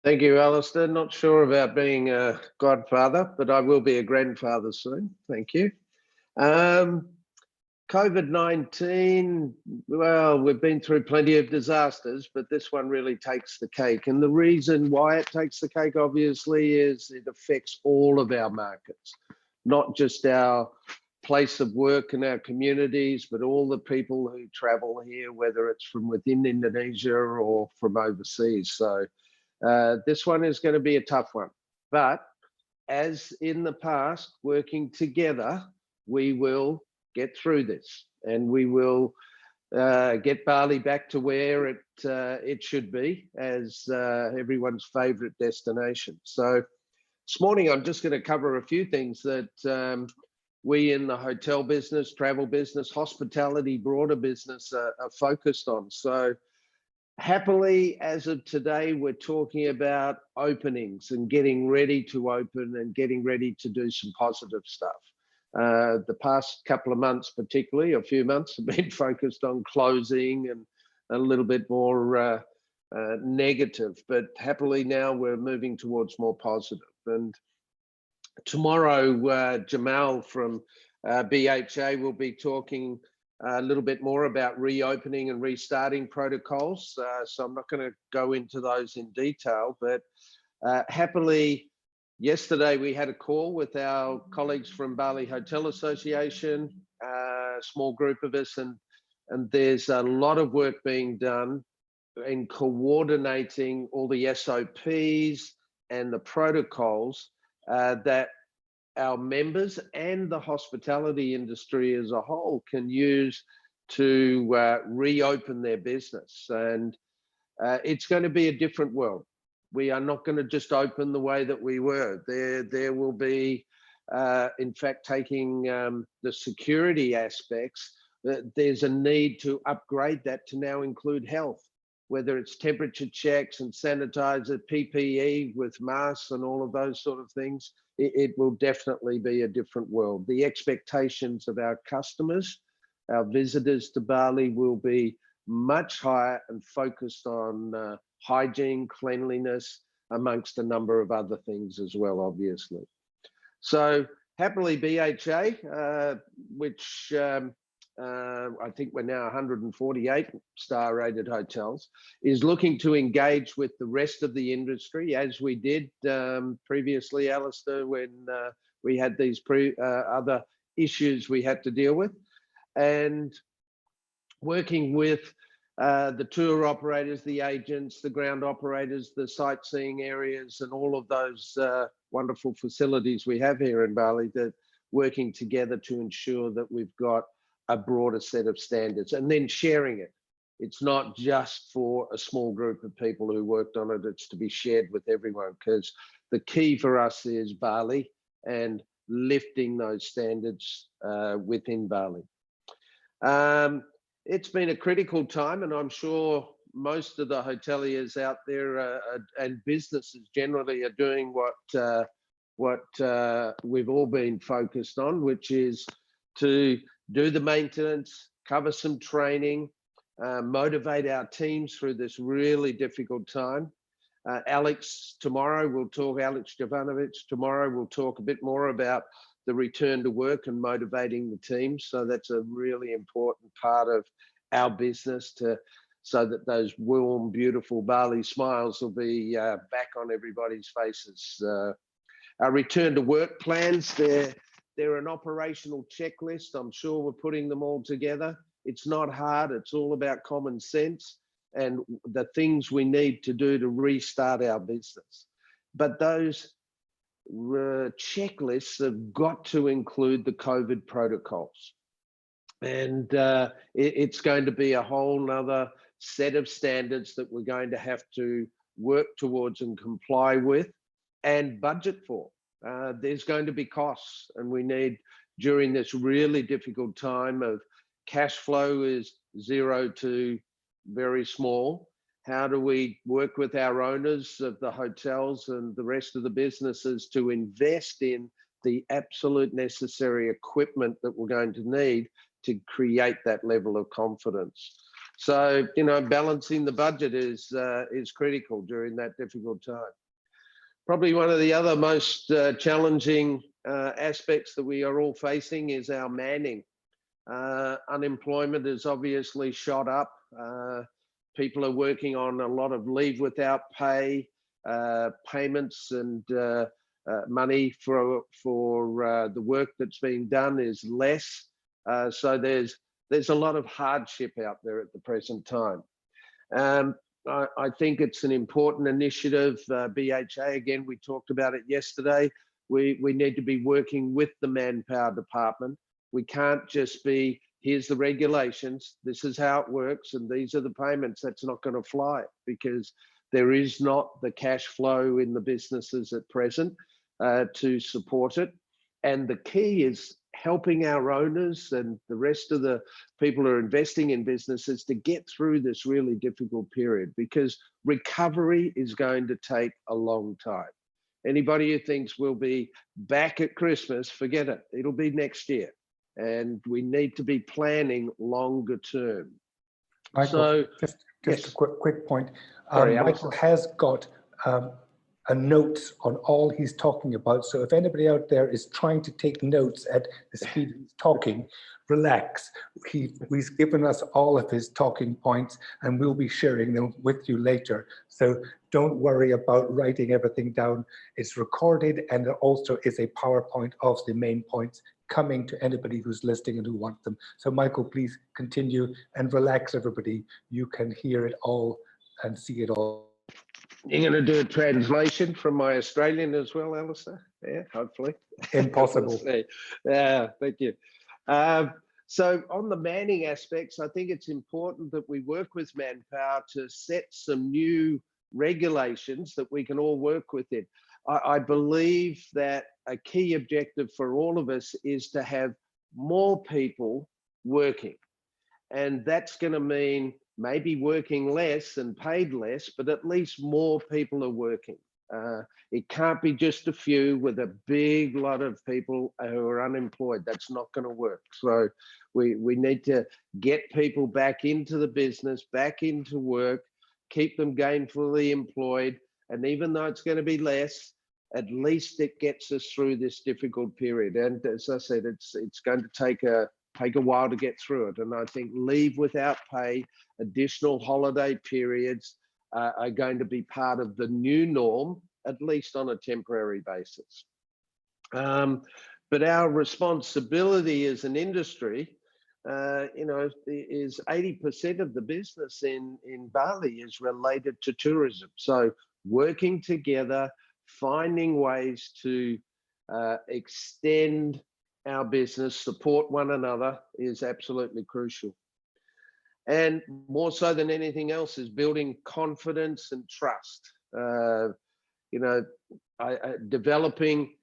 Thank you, Alistair. Not sure about being a godfather, but I will be a grandfather soon. Thank you. COVID-19, well, we've been through plenty of disasters, but this one really takes the cake. And the reason why it takes the cake, obviously, is it affects all of our markets, not just our place of work and our communities, but all the people who travel here, whether it's from within Indonesia or from overseas. So this one is going to be a tough one, but as in the past, working together, we will get through this, and we will get Bali back to where it should be as everyone's favorite destination. So this morning, I'm just going to cover a few things that we in the hotel business, travel business, hospitality, broader business are focused on. So happily, as of today, we're talking about openings and getting ready to open and getting ready to do some positive stuff. The past couple of months, particularly a few months, have been focused on closing and a little bit more negative, but happily now we're moving towards more positive. And tomorrow, Jamal from BHA will be talking a little bit more about reopening and restarting protocols. So I'm not going to go into those in detail, but happily, yesterday we had a call with our colleagues from Bali Hotel Association, a small group of us, and there's a lot of work being done in coordinating all the SOPs and the protocols that our members and the hospitality industry as a whole can use to reopen their business. And it's going to be a different world. We are not going to just open the way that we were. There will be, in fact, taking the security aspects, there's a need to upgrade that to now include health. whether it's temperature checks and sanitizer, PPE with masks and all of those sort of things, it will definitely be a different world. The expectations of our customers, our visitors to Bali, will be much higher and focused on hygiene, cleanliness, amongst a number of other things as well, obviously. So happily BHA, which I think we're now 148 star rated hotels, is looking to engage with the rest of the industry, as we did previously, Alistair, when we had these other issues we had to deal with, and working with the tour operators, the agents, the ground operators, the sightseeing areas, and all of those wonderful facilities we have here in Bali, that working together to ensure that we've got a broader set of standards, and then sharing it. It's not just for a small group of people who worked on it, it's to be shared with everyone, because the key for us is Bali and lifting those standards within Bali. It's been a critical time, and I'm sure most of the hoteliers out there and businesses generally are doing what we've all been focused on, which is to do the maintenance, cover some training, motivate our teams through this really difficult time. Alex Jovanovic tomorrow will talk a bit more about the return to work and motivating the team. So that's a really important part of our business, so that those warm, beautiful Bali smiles will be back on everybody's faces. Our return to work plans, they're an operational checklist. I'm sure we're putting them all together. It's not hard. It's all about common sense and the things we need to do to restart our business. But those checklists have got to include the COVID protocols. And it's going to be a whole nother set of standards that we're going to have to work towards and comply with and budget for. There's going to be costs, and we need, during this really difficult time of cash flow is zero to very small, how do we work with our owners of the hotels and the rest of the businesses to invest in the absolute necessary equipment that we're going to need to create that level of confidence? So, you know, balancing the budget is critical during that difficult time. Probably one of the other most challenging aspects that we are all facing is our manning. Unemployment has obviously shot up. People are working on a lot of leave without pay, payments, and money for the work that's being done is less. So there's a lot of hardship out there at the present time. I think it's an important initiative. BHA, again, we talked about it yesterday. We need to be working with the manpower department. We can't just be, here's the regulations, this is how it works, and these are the payments. That's not going to fly, because there is not the cash flow in the businesses at present to support it. And the key is helping our owners and the rest of the people who are investing in businesses to get through this really difficult period, because recovery is going to take a long time. Anybody who thinks we'll be back at Christmas, forget it. It'll be next year. And we need to be planning longer term. Michael, so, just yes. a quick point. Sorry, Michael has got a note on all he's talking about. So if anybody out there is trying to take notes at the speed he's talking, relax. He's given us all of his talking points, and we'll be sharing them with you later. So don't worry about writing everything down. It's recorded, and there also is a PowerPoint of the main points coming to anybody who's listening and who wants them. So Michael, please continue and relax, everybody. You can hear it all and see it all. You're going to do a translation from my Australian as well, Alistair? Yeah, hopefully. Impossible. Yeah, thank you. So on the manning aspects, I think it's important that we work with manpower to set some new regulations that we can all work within. I believe that a key objective for all of us is to have more people working. And that's going to mean maybe working less and paid less, but at least more people are working. It can't be just a few with a big lot of people who are unemployed. That's not going to work. So we need to get people back into the business, back into work, keep them gainfully employed. And even though it's going to be less, at least it gets us through this difficult period. And as I said, it's going to take a while to get through it. And I think leave without pay, additional holiday periods are going to be part of the new norm, at least on a temporary basis. But our responsibility as an industry, is 80% of the business in Bali is related to tourism. So working together, finding ways to extend our business, support one another is absolutely crucial. And more so than anything else is building confidence and trust. Developing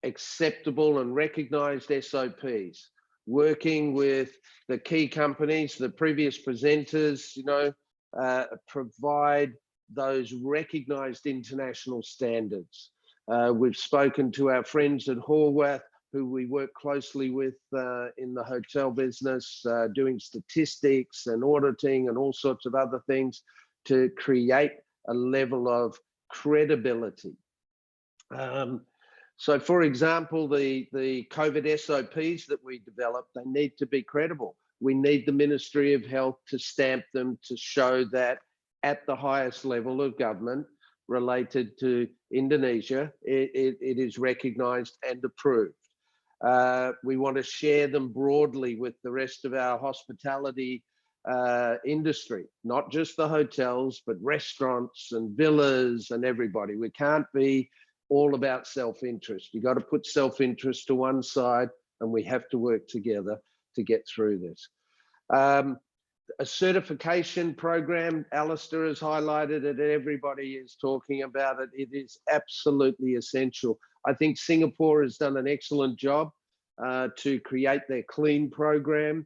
acceptable and recognized SOPs, working with the key companies, the previous presenters, provide those recognized international standards. We've spoken to our friends at Horwath, who we work closely with in the hotel business, doing statistics and auditing and all sorts of other things to create a level of credibility. So for example, the COVID SOPs that we developed, they need to be credible. We need the Ministry of Health to stamp them to show that at the highest level of government related to Indonesia, it is recognized and approved. We want to share them broadly with the rest of our hospitality industry, not just the hotels, but restaurants and villas and everybody. We can't be all about self-interest. You got to put self-interest to one side, and we have to work together to get through this. A certification program, Alistair has highlighted it, everybody is talking about it. It is absolutely essential. I think Singapore has done an excellent job to create their clean program,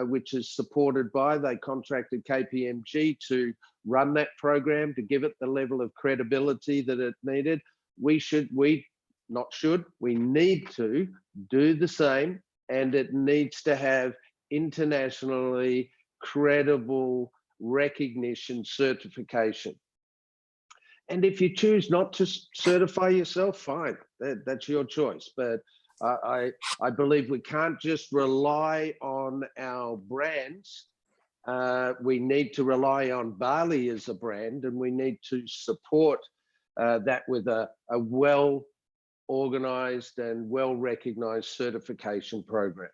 which is supported by, they contracted KPMG to run that program to give it the level of credibility that it needed. We need to do the same, and it needs to have internationally credible recognition certification. And if you choose not to certify yourself, fine, that's your choice. But I believe we can't just rely on our brands. We need to rely on Bali as a brand, and we need to support that with a well-organized and well-recognized certification program.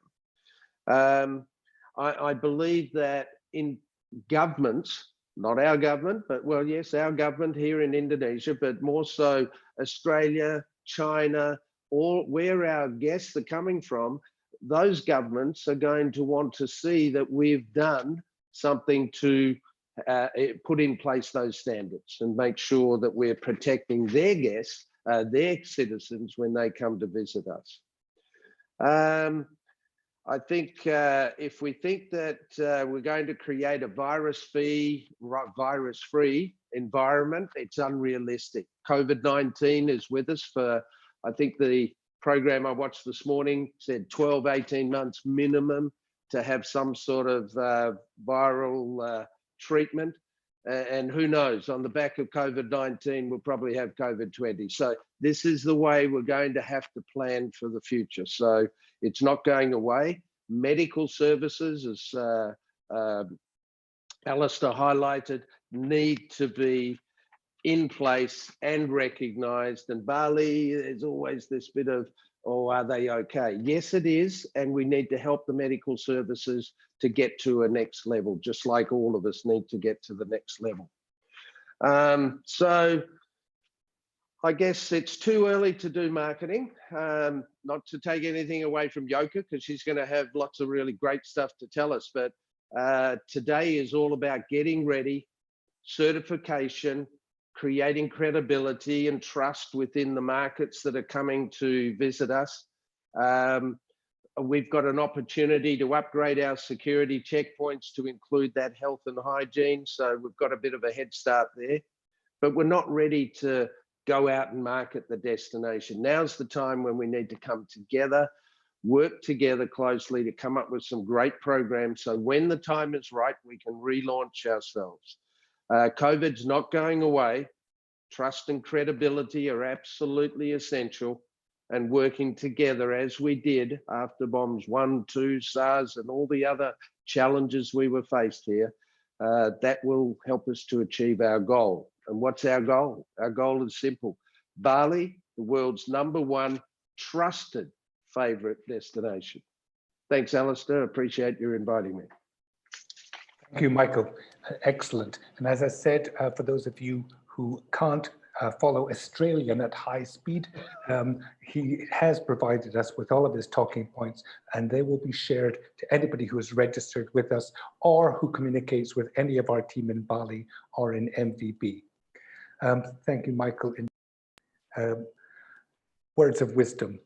I believe that in governments, not our government, but well, yes, our government here in Indonesia, but more so Australia, China, or where our guests are coming from, those governments are going to want to see that we've done something to put in place those standards and make sure that we're protecting their guests, their citizens when they come to visit us. I think if we think that we're going to create a virus-free environment, it's unrealistic. COVID-19 is with us for, I think the program I watched this morning said 12, 18 months minimum to have some sort of viral treatment. And who knows, on the back of COVID-19, we'll probably have COVID-20. So this is the way we're going to have to plan for the future. So it's not going away. Medical services, as Alistair highlighted, need to be in place and recognized. And Bali, there's always this bit of, oh, are they okay? Yes, it is. And we need to help the medical services to get to a next level, just like all of us need to get to the next level. So I guess it's too early to do marketing, not to take anything away from Yoka, because she's going to have lots of really great stuff to tell us. But today is all about getting ready, certification, creating credibility and trust within the markets that are coming to visit us. we've got an opportunity to upgrade our security checkpoints to include that health and hygiene. So we've got a bit of a head start there, but we're not ready to go out and market the destination. Now's the time when we need to come together, work together closely to come up with some great programs. So when the time is right, we can relaunch ourselves. COVID's not going away. Trust and credibility are absolutely essential, and working together as we did after bombs 1, 2, SARS, and all the other challenges we were faced here, that will help us to achieve our goal. And what's our goal? Our goal is simple. Bali, the world's #1 trusted favorite destination. Thanks, Alistair. Appreciate you inviting me. Thank you, Michael. Excellent. And as I said, for those of you who can't follow Australian at high speed, he has provided us with all of his talking points, and they will be shared to anybody who is registered with us or who communicates with any of our team in Bali or in MVB. Thank you, Michael. Words of wisdom.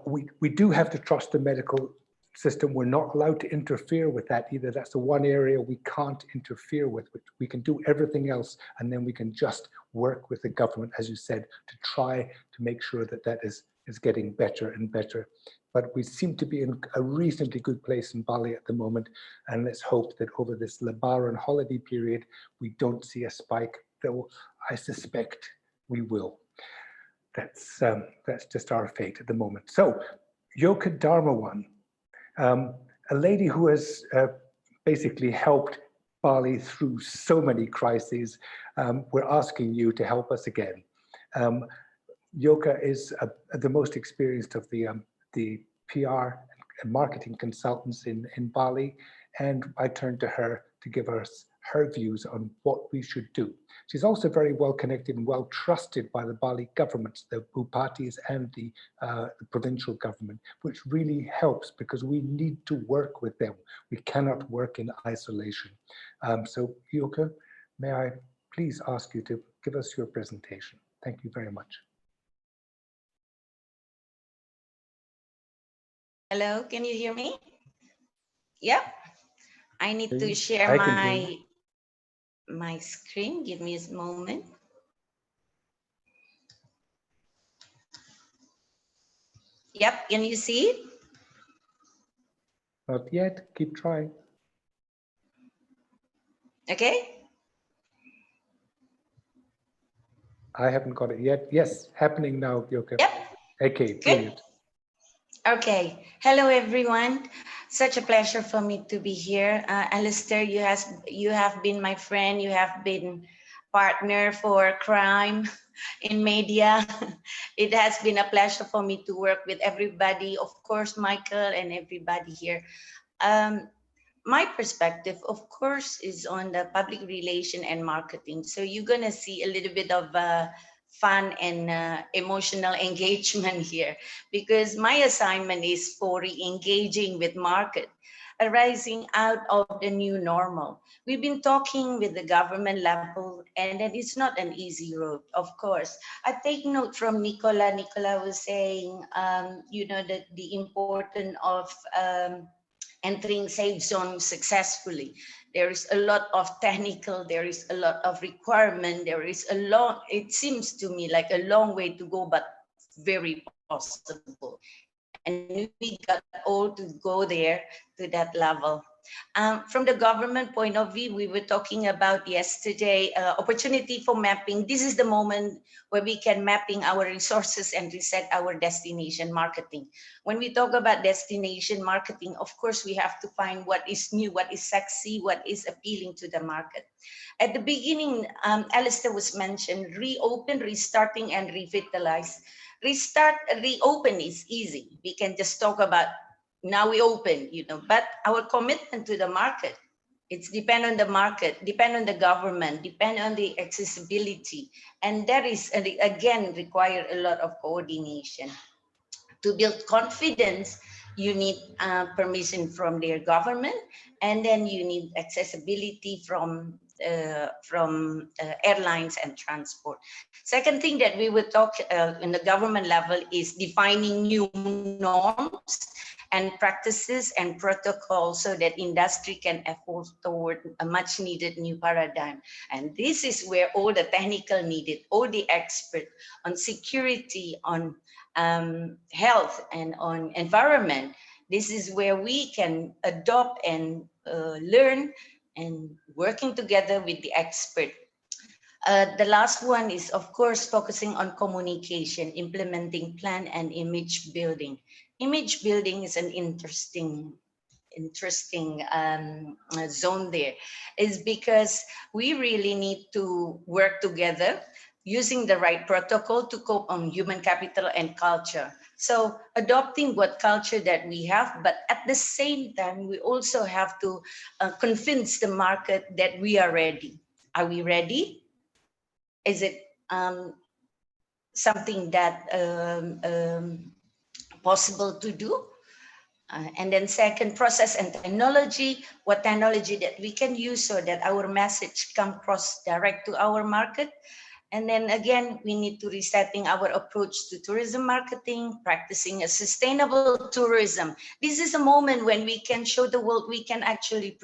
We do have to trust the medical system. We're not allowed to interfere with that either. That's the one area we can't interfere with. We can do everything else, and then we can just work with the government, as you said, to try to make sure that that is getting better and better. But we seem to be in a reasonably good place in Bali at the moment, and let's hope that over this Lebaran holiday period, we don't see a spike, though I suspect we will. That's just our fate at the moment. So, Yoka Darmawan, a lady who has basically helped Bali through so many crises, we're asking you to help us again. Yoka is the most experienced of the PR and marketing consultants in Bali, and I turn to her to give us her views on what we should do. She's also very well connected and well trusted by the Bali governments, the Bupatis and the provincial government, which really helps because we need to work with them. We cannot work in isolation. So Yoka, may I please ask you to give us your presentation? Thank you very much. Hello, can you hear me? Yep. I need to share my screen. Give me a moment. Yep, can you see it? Not yet, keep trying. Okay. I haven't got it yet. Yes, happening now, Yoka. Yep. Okay, brilliant. Okay, hello everyone. Such a pleasure for me to be here. Alistair, you have been my friend. You have been partner for crime in media. It has been a pleasure for me to work with everybody. Of course, Michael and everybody here. My perspective, of course, is on the public relation and marketing. So you're gonna see a little bit of fun and emotional engagement here, because my assignment is for re-engaging with market arising out of the new normal. We've been talking with the government level, and that it's not an easy road, of course. I take note from Nicola. Nicola was saying, you know, that the importance of entering safe zone successfully. There is a lot of technical, there is a lot of requirement, there is a long, it seems to me like a long way to go, but very possible. And we got all to go there to that level. From the government point of view, we were talking about yesterday, opportunity for mapping. This is the moment where we can mapping our resources and reset our destination marketing. When we talk about destination marketing, of course, we have to find what is new, what is sexy, what is appealing to the market. At the beginning, Alistair was mentioned, reopen, restarting, and revitalize. Restart, reopen is easy. We can just talk about now we open, you know, but our commitment to the market, it's depend on the market, depend on the government, depend on the accessibility. And that is, again, require a lot of coordination. To build confidence, you need permission from their government, and then you need accessibility from airlines and transport. Second thing that we will talk in the government level is defining new norms and practices and protocols so that industry can evolve toward a much needed new paradigm. And this is where all the technical needed, all the expert on security, on health and on environment. This is where we can adopt and learn and working together with the expert. The last one is, of course, focusing on communication, implementing plan and image building. Image building is an interesting zone there, is because we really need to work together using the right protocol to cope on human capital and culture. So adopting what culture that we have, but at the same time, we also have to convince the market that we are ready. Are we ready? Is it something that possible to do? And then second, process and technology, what technology that we can use so that our message come across direct to our market. And then again, we need to resetting our approach to tourism marketing, practicing a sustainable tourism. This is a moment when we can show the world we can actually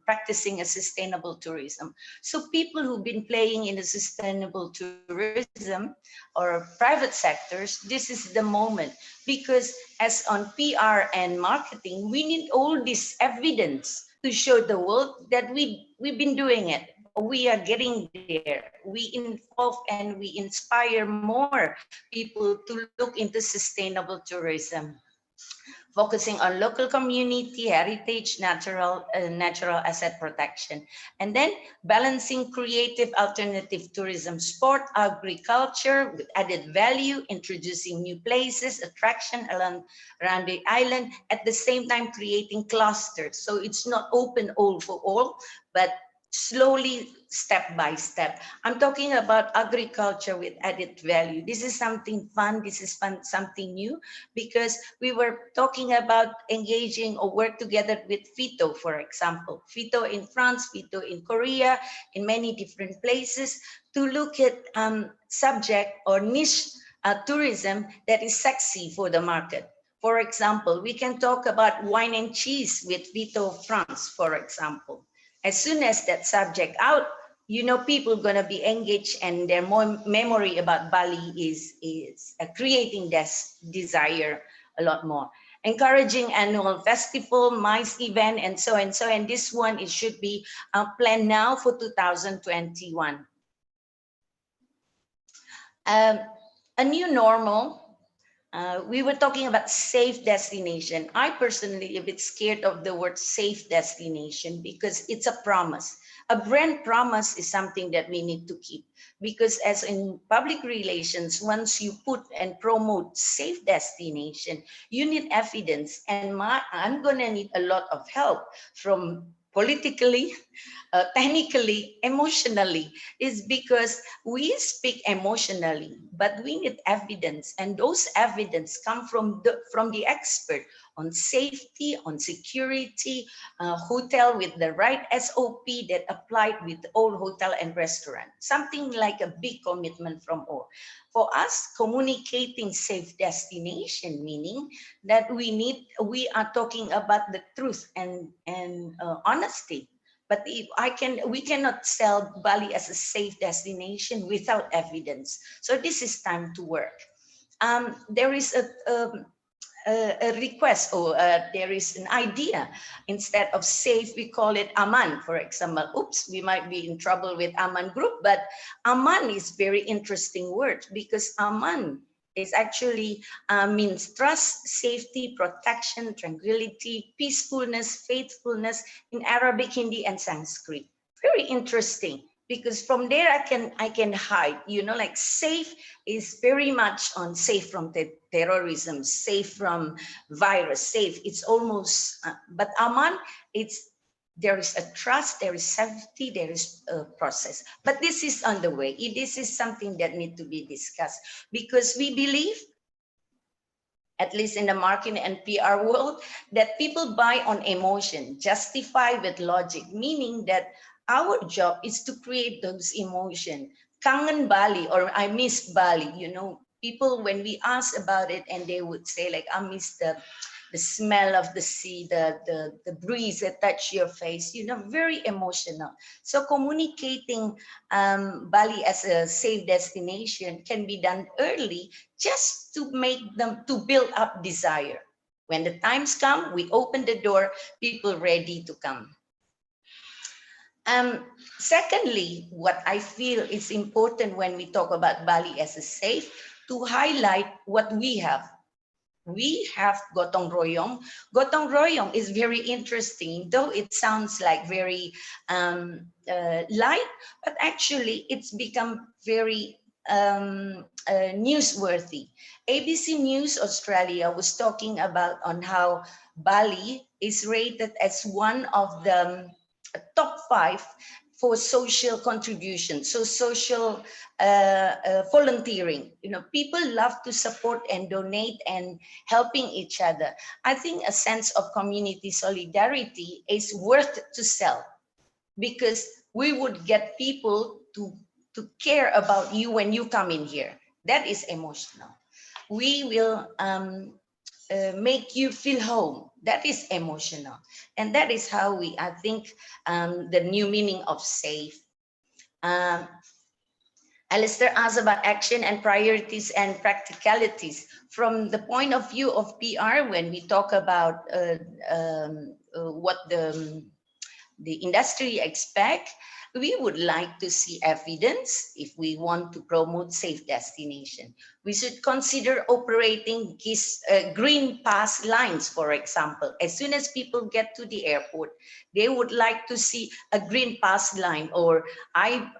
practicing a sustainable tourism. So people who've been playing in the sustainable tourism or private sectors, this is the moment, because as on PR and marketing, we need all this evidence to show the world that we've been doing it. We are getting there. We involve and we inspire more people to look into sustainable tourism, focusing on local community, heritage, natural asset protection, and then balancing creative alternative tourism, sport, agriculture with added value, introducing new places, attraction around the island, at the same time creating clusters. So it's not open all for all, but slowly, step by step. I'm talking about agriculture with added value. This is something fun. This is something new, because we were talking about engaging or work together with FITO, for example. FITO in France, FITO in Korea, in many different places, to look at subject or niche tourism that is sexy for the market. For example, we can talk about wine and cheese with FITO France, for example. As soon as that subject out, you know, people going to be engaged, and their more memory about Bali is creating this desire a lot more. Encouraging annual festival, MICE event, and so and so. And this one, it should be planned now for 2021. A new normal. We were talking about safe destination. I personally a bit scared of the word safe destination, because it's a promise. A brand promise is something that we need to keep, because as in public relations, once you put and promote safe destination, you need evidence, and I'm gonna need a lot of help from politically, technically, emotionally, is because we speak emotionally, but we need evidence, and those evidence come from the expert on safety, on security, hotel with the right SOP that applied with all hotel and restaurant, something like a big commitment from all. For us, communicating safe destination, meaning that we are talking about the truth and honesty. But we cannot sell Bali as a safe destination without evidence. So this is time to work. There is a request, or there is an idea. Instead of safe, we call it aman, for example. Oops, we might be in trouble with Aman Group, but aman is very interesting word, because aman is actually means trust, safety, protection, tranquility, peacefulness, faithfulness in Arabic, Hindi, and Sanskrit. Very interesting, because from there I can hide, you know, like safe is very much on safe from terrorism, safe from virus, safe. It's almost, but aman, there is a trust, there is safety, there is a process. But this is on the way. This is something that needs to be discussed, because we believe, at least in the marketing and PR world, that people buy on emotion, justify with logic, meaning that our job is to create those emotions. Kangen Bali, or I miss Bali, you know, people, when we ask about it, and they would say like, I miss the the smell of the sea, the breeze that touch your face, you know, very emotional. So communicating Bali as a safe destination can be done early, just to make them, to build up desire. When the times come, we open the door, people ready to come. Secondly, what I feel is important when we talk about Bali as a safe, to highlight what we have. We have Gotong Royong. Gotong Royong is very interesting, though it sounds like very light, but actually it's become very newsworthy. ABC News Australia was talking about on how Bali is rated as one of the top 5 for social contribution, so social volunteering. You know, people love to support and donate and helping each other. I think a sense of community solidarity is worth to sell, because we would get people to care about you when you come in here. That is emotional. We will make you feel home. That is emotional. And that is how we, I think, the new meaning of safe. Alistair asked about action and priorities and practicalities. From the point of view of PR, when we talk about what the industry expect, we would like to see evidence if we want to promote safe destination. We should consider operating green pass lines, for example. As soon as people get to the airport, they would like to see a green pass line, or I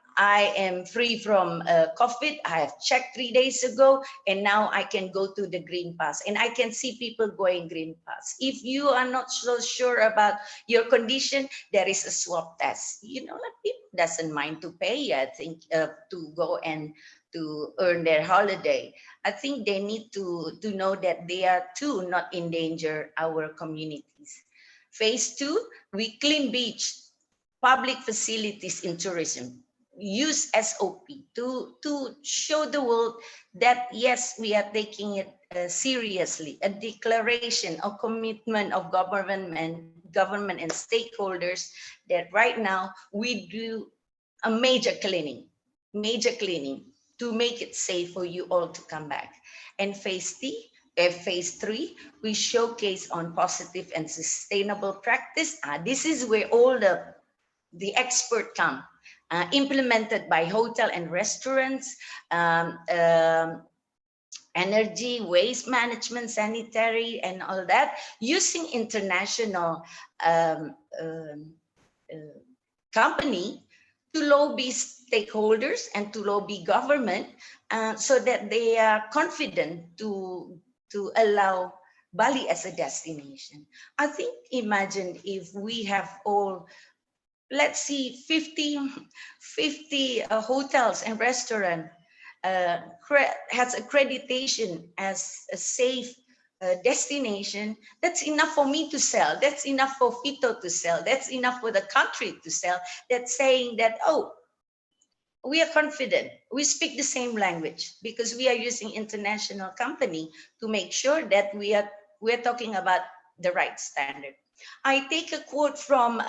am free from COVID. I have checked 3 days ago, and now I can go to the green pass, and I can see people going green pass. If you are not so sure about your condition, there is a swab test. You know, like people doesn't mind to pay, I think, to go and to earn their holiday. I think they need to know that they are too not endanger our communities. Phase 2, we clean beach, public facilities in tourism. Use SOP to show the world that yes, we are taking it seriously. A declaration of commitment of government and stakeholders that right now we do a major cleaning to make it safe for you all to come back. And phase 3, we showcase on positive and sustainable practice. This is where all the expert come. Implemented by hotel and restaurants, energy, waste management, sanitary, and all that, using international company to lobby stakeholders and to lobby government, so that they are confident to allow Bali as a destination. I think, imagine if we have all, let's see, 50 hotels and restaurants has accreditation as a safe destination. That's enough for me to sell. That's enough for Fito to sell. That's enough for the country to sell. That's saying that, oh, we are confident. We speak the same language, because we are using international company to make sure that we're talking about the right standard. I take a quote from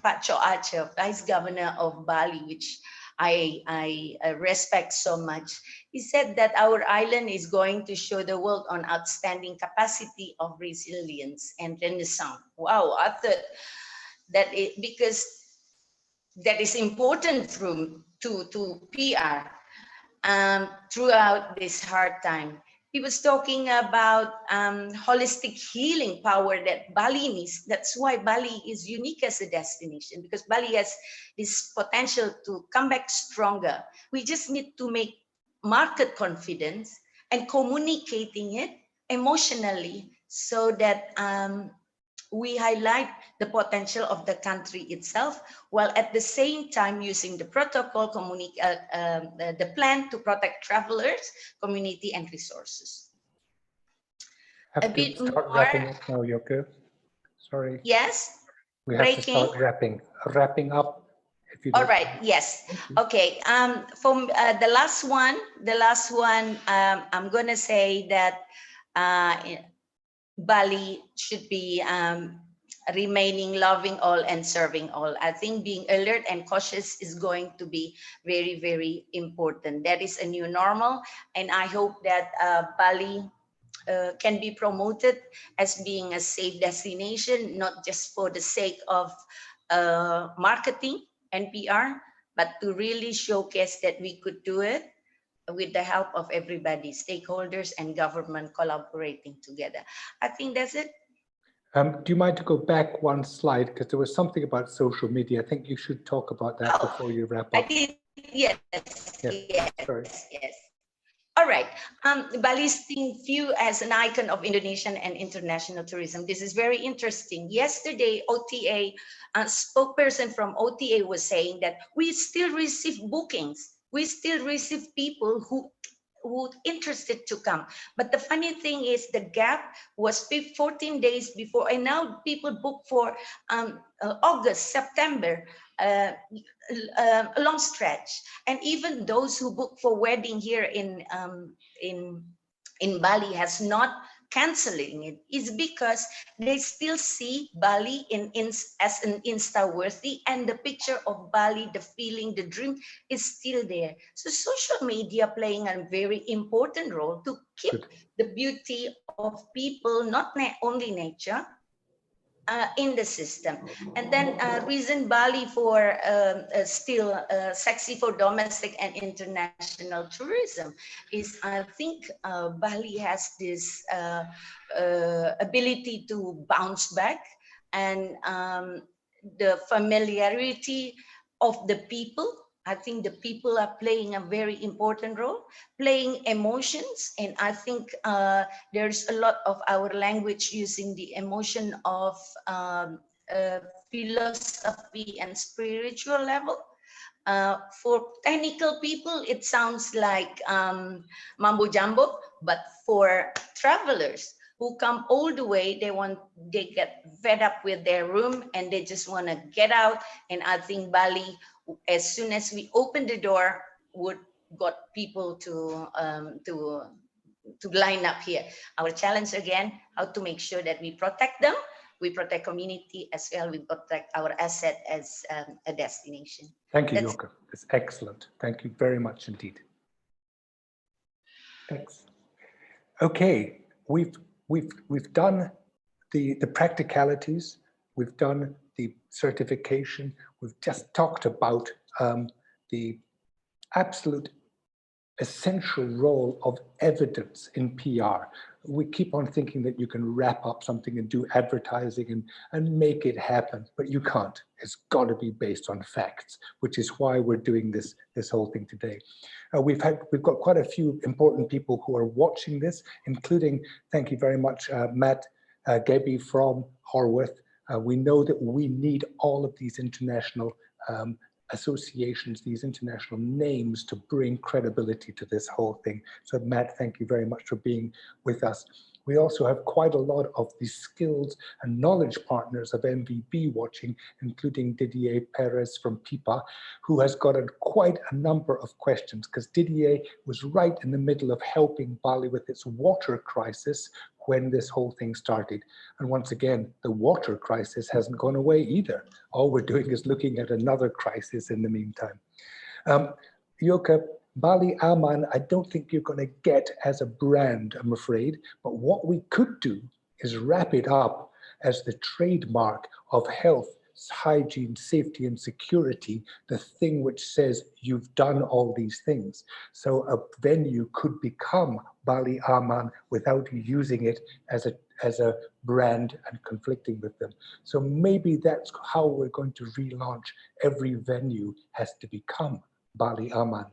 Pak Cho Aceh, Vice Governor of Bali, which I respect so much. He said that our island is going to show the world on outstanding capacity of resilience and renaissance. Wow, I thought that because that is important to PR throughout this hard time. He was talking about holistic healing power that Bali needs. That's why Bali is unique as a destination, because Bali has this potential to come back stronger. We just need to make market confidence and communicating it emotionally, so that we highlight the potential of the country itself, while at the same time using the protocol, the plan to protect travelers, community, and resources. Have to start wrapping up now, Yoko. Sorry. Yes. We have to start wrapping up. If you all right. Yes. Okay. From the last one, I'm gonna say that Bali should be remaining loving all and serving all. I think being alert and cautious is going to be very, very important. That is a new normal, and I hope that Bali can be promoted as being a safe destination, not just for the sake of marketing and PR, but to really showcase that we could do it with the help of everybody, stakeholders and government collaborating together. I think that's it. Do you mind to go back one slide? Because there was something about social media. I think you should talk about that before you wrap up. I did, yes. Sorry. Yes. All right. Bali is viewed as an icon of Indonesian and international tourism. This is very interesting. Yesterday, OTA, a spokesperson from OTA was saying that we still receive bookings. We still receive people who interested to come. But the funny thing is the gap was 14 days before, and now people book for August, September, a long stretch. And even those who book for wedding here in Bali has not canceling it, is because they still see Bali as an Insta-worthy, and the picture of Bali, the feeling, the dream is still there. So social media playing a very important role to keep the beauty of people, not only nature, in the system. And then reason Bali for still sexy for domestic and international tourism is, I think Bali has this ability to bounce back, and the familiarity of the people. I think the people are playing a very important role, playing emotions. And I think there's a lot of our language using the emotion of philosophy and spiritual level. For technical people, it sounds like mambo jumbo, but for travelers who come all the way, they get fed up with their room and they just want to get out. And I think Bali, as soon as we open the door, would got people to line up here. Our challenge again, how to make sure that we protect them, we protect community as well, we protect our asset as a destination. Thank you, Yoka. That's excellent. Thank you very much indeed. Thanks. Okay, we've done the practicalities, we've done the certification, we've just talked about the absolute essential role of evidence in PR. We keep on thinking that you can wrap up something and do advertising and make it happen, but you can't. It's got to be based on facts, which is why we're doing this whole thing today. We've got quite a few important people who are watching this, including, thank you very much, Matt Gebby from Horwath. We know that we need all of these international associations, these international names to bring credibility to this whole thing. So Matt, thank you very much for being with us. We also have quite a lot of the skills and knowledge partners of MVB watching, including Didier Perez from PIPA, who has got quite a number of questions, because Didier was right in the middle of helping Bali with its water crisis when this whole thing started. And once again, the water crisis hasn't gone away either. All we're doing is looking at another crisis in the meantime. Yoka, Bali Aman, I don't think you're going to get as a brand, I'm afraid, but what we could do is wrap it up as the trademark of health, hygiene, safety, and security, the thing which says you've done all these things. So a venue could become Bali Aman without using it as a brand and conflicting with them. So maybe that's how we're going to relaunch. Every venue has to become Bali Aman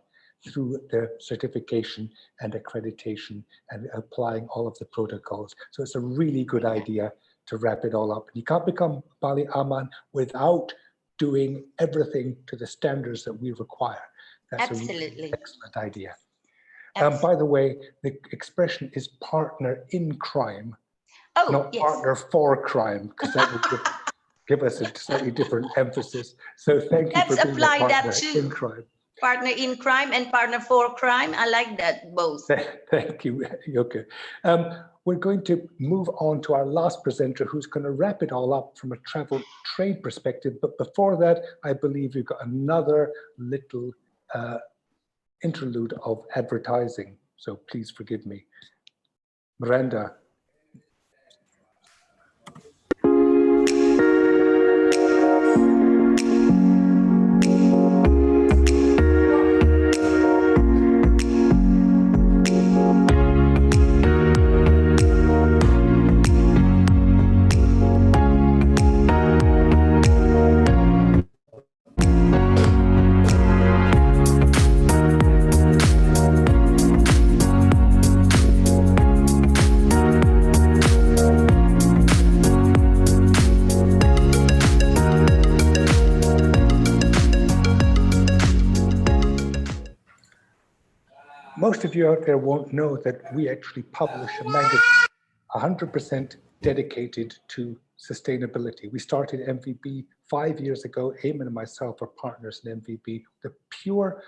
through the certification and accreditation and applying all of the protocols. So it's a really good idea to wrap it all up. You can't become Bali Aman without doing everything to the standards that we require. That's Absolutely. a really excellent idea. By the way, the expression is partner in crime, not yes. partner for crime, because that would give us a slightly different emphasis. So thank you for being a partner in crime. Partner in crime and partner for crime. I like that both. Thank you, Yoka. we're going to move on to our last presenter, who's going to wrap it all up from a travel trade perspective. But before that, I believe we've got another little interlude of advertising. So please forgive me. Miranda. Most of you out there won't know that we actually publish a magazine 100% dedicated to sustainability. We started MVB 5 years ago. Eamon and myself are partners in MVB. The pure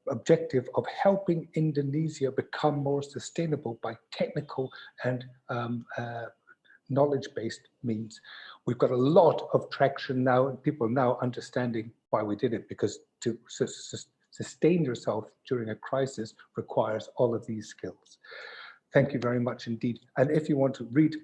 objective of helping Indonesia become more sustainable by technical and knowledge-based means. We've got a lot of traction now, and people now understanding why we did it, because to sustain yourself during a crisis requires all of these skills. Thank you very much indeed. And if you want to read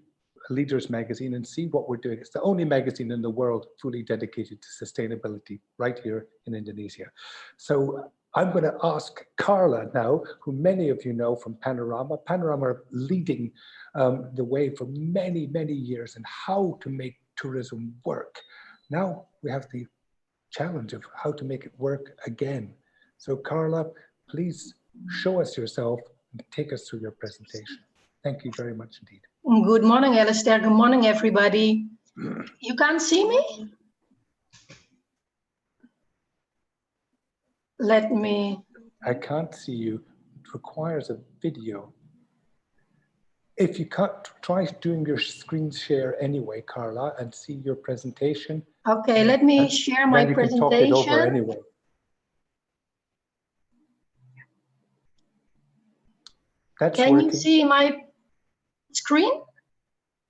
Leaders magazine and see what we're doing, it's the only magazine in the world fully dedicated to sustainability right here in Indonesia. So I'm going to ask Carla now, who many of you know from Panorama. Panorama are leading the way for many, many years in how to make tourism work. Now we have the challenge of how to make it work again. So Carla, please show us yourself and take us through your presentation. Thank you very much indeed. Good morning, Alistair. Good morning, everybody. You can't see me? Let me... I can't see you. It requires a video. If you can't, try doing your screen share anyway, Carla, and see your presentation. Okay, let me share my presentation. Talk it over anyway. That's Can working. you see my screen?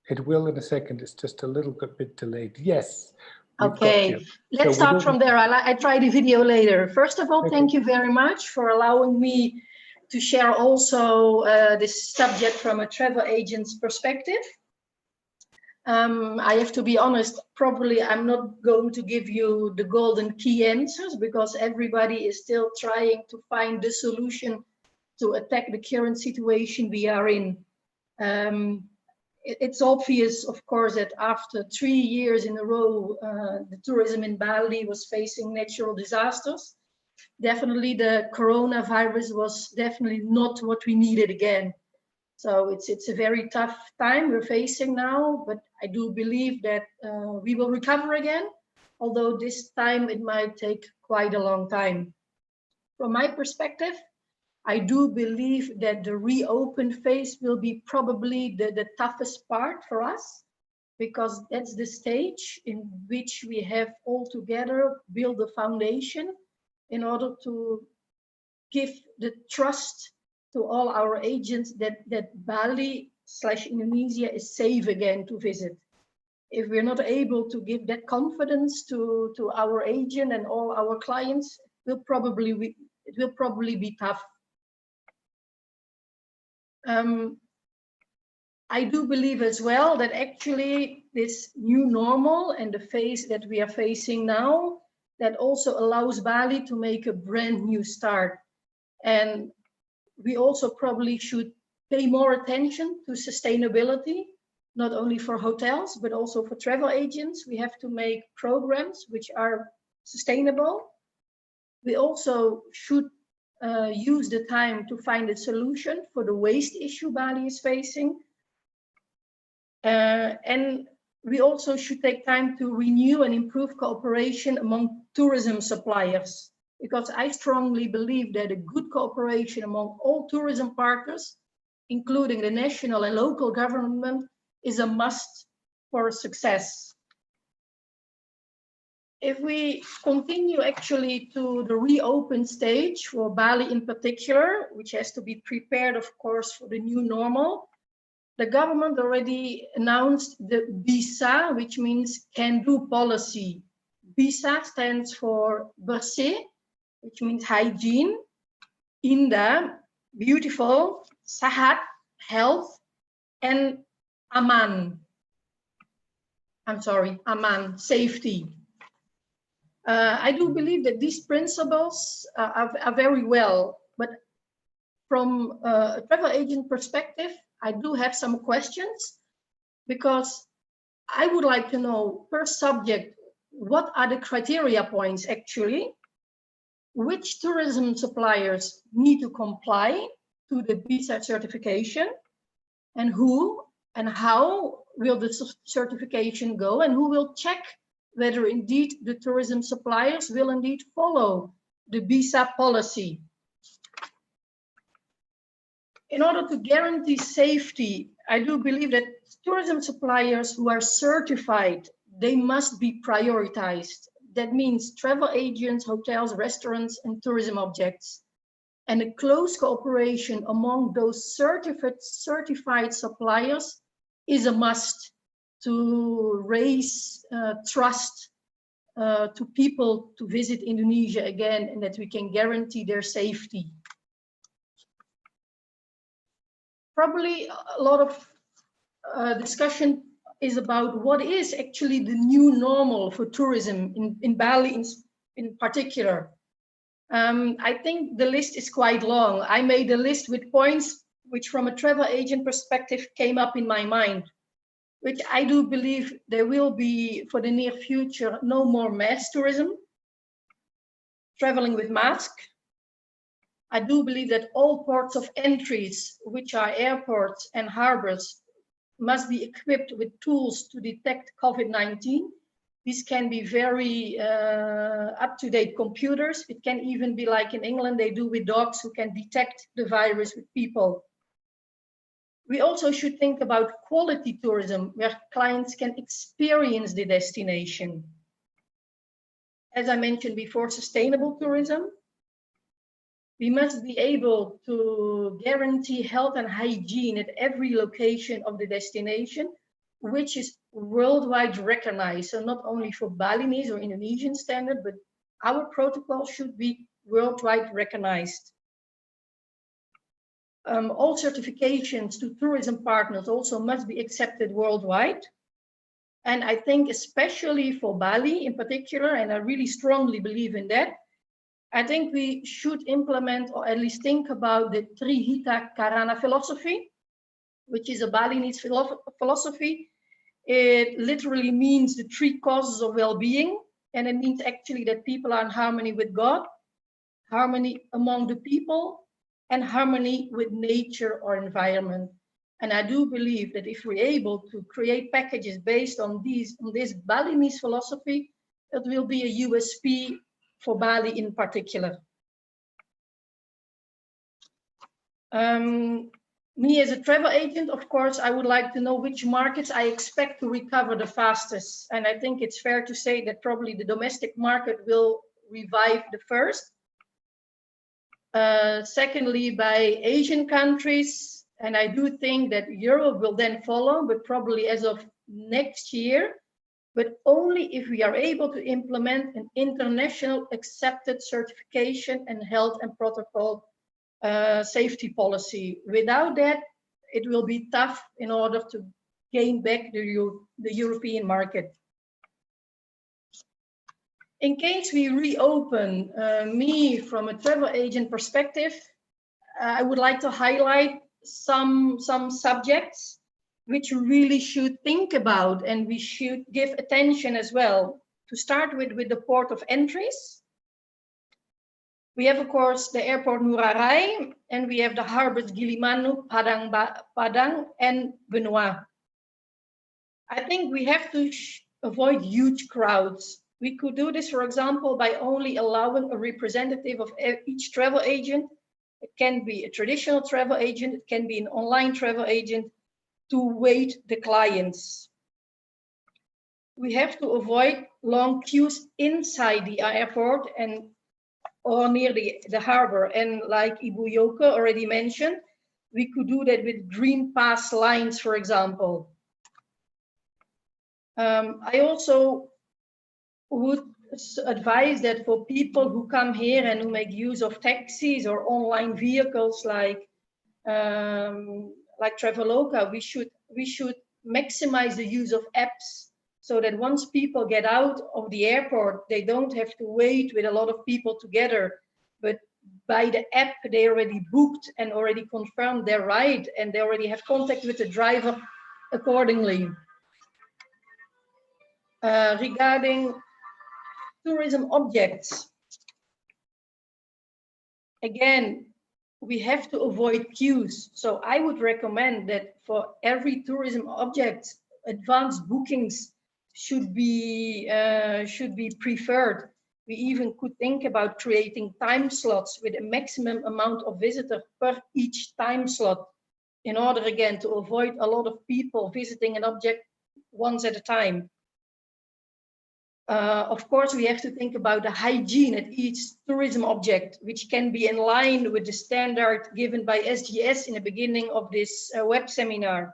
It will in a second. It's just a little bit delayed. Yes. Okay, let's start from there. I try the video later. First of all, thank you very much for allowing me to share also this subject from a travel agent's perspective. I have to be honest, probably I'm not going to give you the golden key answers, because everybody is still trying to find the solution to attack the current situation we are in. It's obvious, of course, that after 3 years in a row, the tourism in Bali was facing natural disasters. Definitely the coronavirus was definitely not what we needed again. So it's a very tough time we're facing now, but I do believe that we will recover again, although this time it might take quite a long time. From my perspective, I do believe that the reopen phase will be probably the toughest part for us, because that's the stage in which we have all together built the foundation in order to give the trust to all our agents that Bali/Indonesia is safe again to visit. If we're not able to give that confidence to our agent and all our clients, it will probably be tough. I do believe as well that actually this new normal and the phase that we are facing now, that also allows Bali to make a brand new start. And we also probably should pay more attention to sustainability, not only for hotels, but also for travel agents. We have to make programs which are sustainable. We also should use the time to find a solution for the waste issue Bali is facing. And we also should take time to renew and improve cooperation among tourism suppliers, because I strongly believe that a good cooperation among all tourism partners, including the national and local government, is a must for success. If we continue actually to the reopen stage for Bali in particular, which has to be prepared, of course, for the new normal, the government already announced the BISA, which means can-do policy. BISA stands for bersih, which means hygiene, indah, beautiful, sehat, health, and aman. Aman, safety. I do believe that these principles are very well, but from a travel agent perspective, I do have some questions, because I would like to know per subject, what are the criteria points actually? Which tourism suppliers need to comply to the BISA certification, and who and how will the certification go, and who will check whether indeed the tourism suppliers will indeed follow the BISA policy. In order to guarantee safety, I do believe that tourism suppliers who are certified, they must be prioritized. That means travel agents, hotels, restaurants, and tourism objects. And a close cooperation among those certified suppliers is a must to raise trust to people to visit Indonesia again, and that we can guarantee their safety. Probably a lot of discussion is about what is actually the new normal for tourism in Bali in particular. I think the list is quite long. I made a list with points which from a travel agent perspective came up in my mind, which I do believe there will be for the near future no more mass tourism, traveling with mask. I do believe that all ports of entries, which are airports and harbors, must be equipped with tools to detect COVID-19. These can be very up-to-date computers. It can even be like in England, they do with dogs who can detect the virus with people. We also should think about quality tourism, where clients can experience the destination. As I mentioned before, sustainable tourism. We must be able to guarantee health and hygiene at every location of the destination, which is worldwide recognized. So not only for Balinese or Indonesian standard, but our protocol should be worldwide recognized. All certifications to tourism partners also must be accepted worldwide. And I think especially for Bali in particular, and I really strongly believe in that, I think we should implement or at least think about the Trihita Karana philosophy, which is a Balinese philosophy. It literally means the three causes of well-being, and it means actually that people are in harmony with God, harmony among the people, and harmony with nature or environment. And I do believe that if we're able to create packages based on this Balinese philosophy, it will be a USP for Bali in particular. Me as a travel agent, of course, I would like to know which markets I expect to recover the fastest. And I think it's fair to say that probably the domestic market will revive the first. Secondly, by Asian countries. And I do think that Europe will then follow, but probably as of next year, but only if we are able to implement an international accepted certification and health and protocol safety policy. Without that, it will be tough in order to gain back the European market. In case we reopen, me from a travel agent perspective, I would like to highlight some subjects which we really should think about, and we should give attention as well. To start with the port of entries. We have, of course, the airport Ngurah Rai, and we have the harbors Gilimanuk, Padang, and Benoit. I think we have to avoid huge crowds. We could do this, for example, by only allowing a representative of each travel agent. It can be a traditional travel agent, it can be an online travel agent, to wait the clients. We have to avoid long queues inside the airport or near the harbor. And like Ibu Yoke already mentioned, We could do that with green pass lines, for example. I also would advise that for people who come here and who make use of taxis or online vehicles like Traveloka, we should maximize the use of apps, so that once people get out of the airport, they don't have to wait with a lot of people together, but by the app they already booked and already confirmed their ride, and they already have contact with the driver accordingly. Regarding tourism objects, again, we have to avoid queues. So I would recommend that for every tourism object, advanced bookings should be preferred. We even could think about creating time slots with a maximum amount of visitors per each time slot, in order again to avoid a lot of people visiting an object once at a time. Of course, we have to think about the hygiene at each tourism object, which can be in line with the standard given by SGS in the beginning of this web seminar.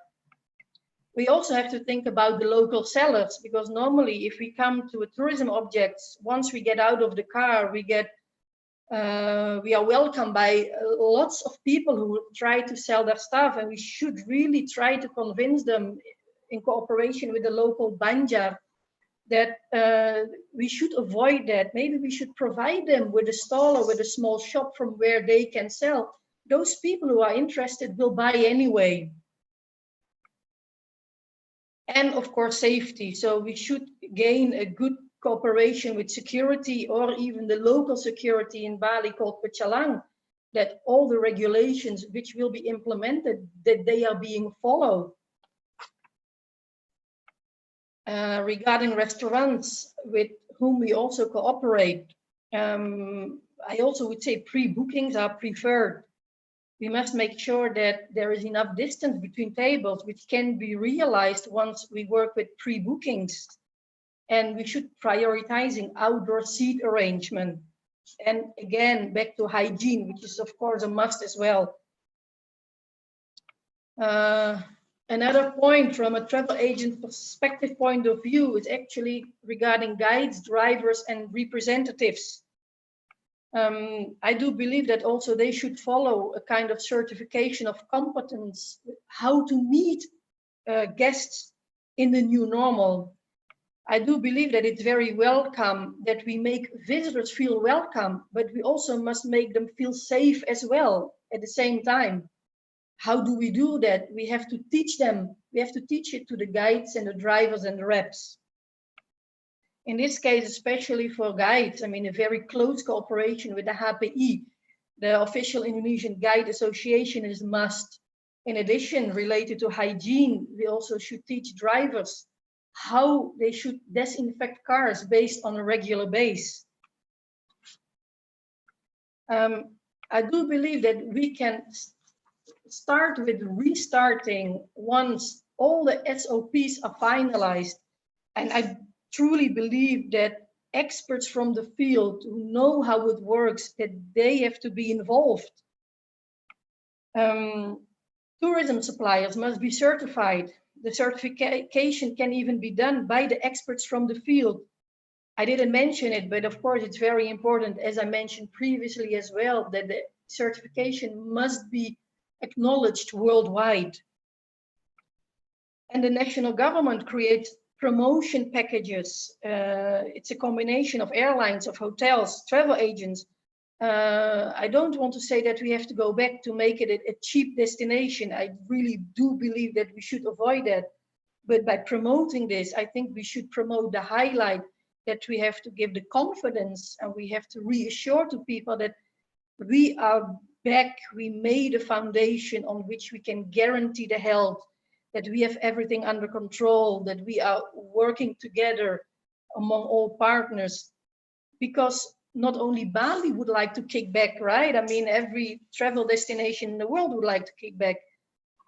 We also have to think about the local sellers, because normally if we come to a tourism object, once we get out of the car, we are welcomed by lots of people who try to sell their stuff, and we should really try to convince them in cooperation with the local banjar that we should avoid that. Maybe we should provide them with a stall or with a small shop from where they can sell. Those people who are interested will buy anyway. And of course, safety. So we should gain a good cooperation with security, or even the local security in Bali called Pecalang, that all the regulations which will be implemented, that they are being followed. Regarding restaurants with whom we also cooperate, I also would say pre-bookings are preferred. We must make sure that there is enough distance between tables, which can be realized once we work with pre-bookings. And we should prioritizing outdoor seat arrangement. And again, back to hygiene, which is of course a must as well. Another point from a travel agent perspective point of view is actually regarding guides, drivers, and representatives. I do believe that also they should follow a kind of certification of competence, how to meet guests in the new normal. I do believe that it's very welcome that we make visitors feel welcome, but we also must make them feel safe as well at the same time. How do we do that? We have to teach them. We have to teach it to the guides and the drivers and the reps. In this case, especially for guides, I mean, a very close cooperation with the HPI, the official Indonesian Guide Association, is a must. In addition, related to hygiene, we also should teach drivers how they should disinfect cars based on a regular basis. I do believe that we can start with restarting once all the SOPs are finalized. And I truly believe that experts from the field who know how it works, that they have to be involved. Tourism suppliers must be certified. The certification can even be done by the experts from the field. I didn't mention it, but of course it's very important, as I mentioned previously as well, that the certification must be acknowledged worldwide. And the national government creates promotion packages. It's a combination of airlines, of hotels, travel agents. I don't want to say that we have to go back to make it a cheap destination. I really do believe that we should avoid that. But by promoting this, I think we should promote the highlight, that we have to give the confidence, and we have to reassure to people that we are back, we made a foundation on which we can guarantee the health, that we have everything under control, that we are working together among all partners. Because not only Bali would like to kick back, right? I mean, every travel destination in the world would like to kick back.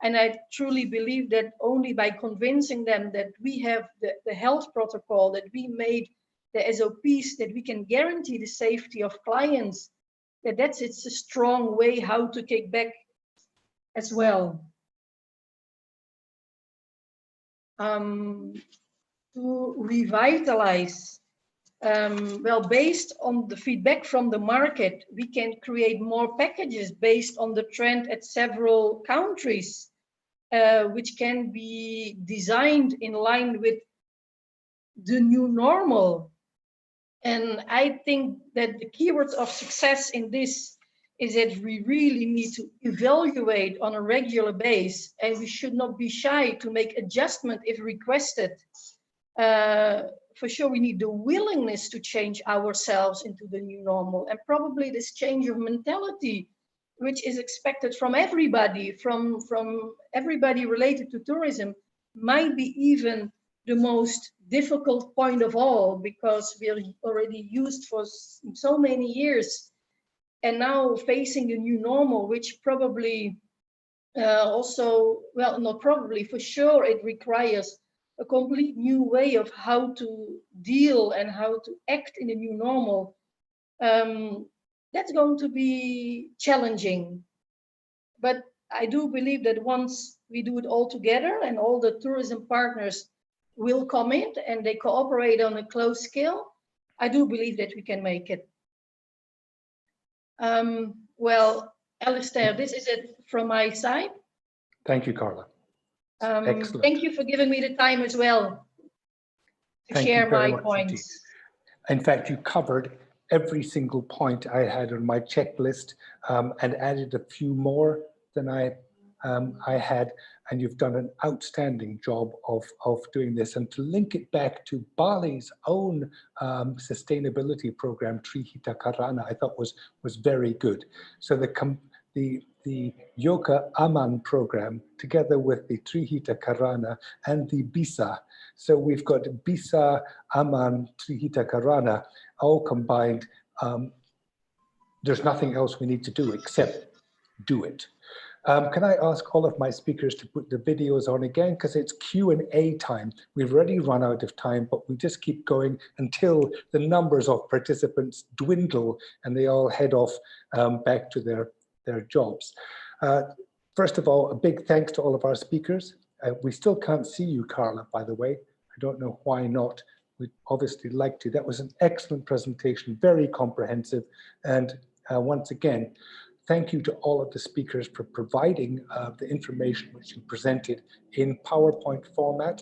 And I truly believe that only by convincing them that we have the health protocol, that we made the SOPs, that we can guarantee the safety of clients, it's a strong way how to kick back as well. To revitalize, well, based on the feedback from the market, we can create more packages based on the trend at several countries, which can be designed in line with the new normal. And I think that the keywords of success in this is that we really need to evaluate on a regular basis, and we should not be shy to make adjustment if requested. For sure, we need the willingness to change ourselves into the new normal, and probably this change of mentality, which is expected from everybody, from everybody related to tourism, might be even the most difficult point of all, because we are already used for so many years, and now facing the new normal, which probably also, well, not probably, for sure, it requires a complete new way of how to deal and how to act in the new normal. That's going to be challenging. But I do believe that once we do it all together and all the tourism partners will come in and they cooperate on a close scale, I do believe that we can make it. Well, Alistair, this is it from my side. Thank you, Carla. Excellent. Thank you for giving me the time as well to share my points. In fact, you covered every single point I had on my checklist and added a few more than I had, and you've done an outstanding job of doing this. And to link it back to Bali's own sustainability program, Trihita Karana, I thought was very good. So the Yoga Aman program, together with the Trihita Karana and the BISA. So we've got BISA, Aman, Trihita Karana, all combined. There's nothing else we need to do except do it. Can I ask all of my speakers to put the videos on again, because it's Q&A time. We've already run out of time, but we just keep going until the numbers of participants dwindle and they all head off back to their jobs. First of all, a big thanks to all of our speakers. We still can't see you, Carla, by the way. I don't know why not. We'd obviously like to. That was an excellent presentation, very comprehensive. And once again, thank you to all of the speakers for providing the information which you presented in PowerPoint format.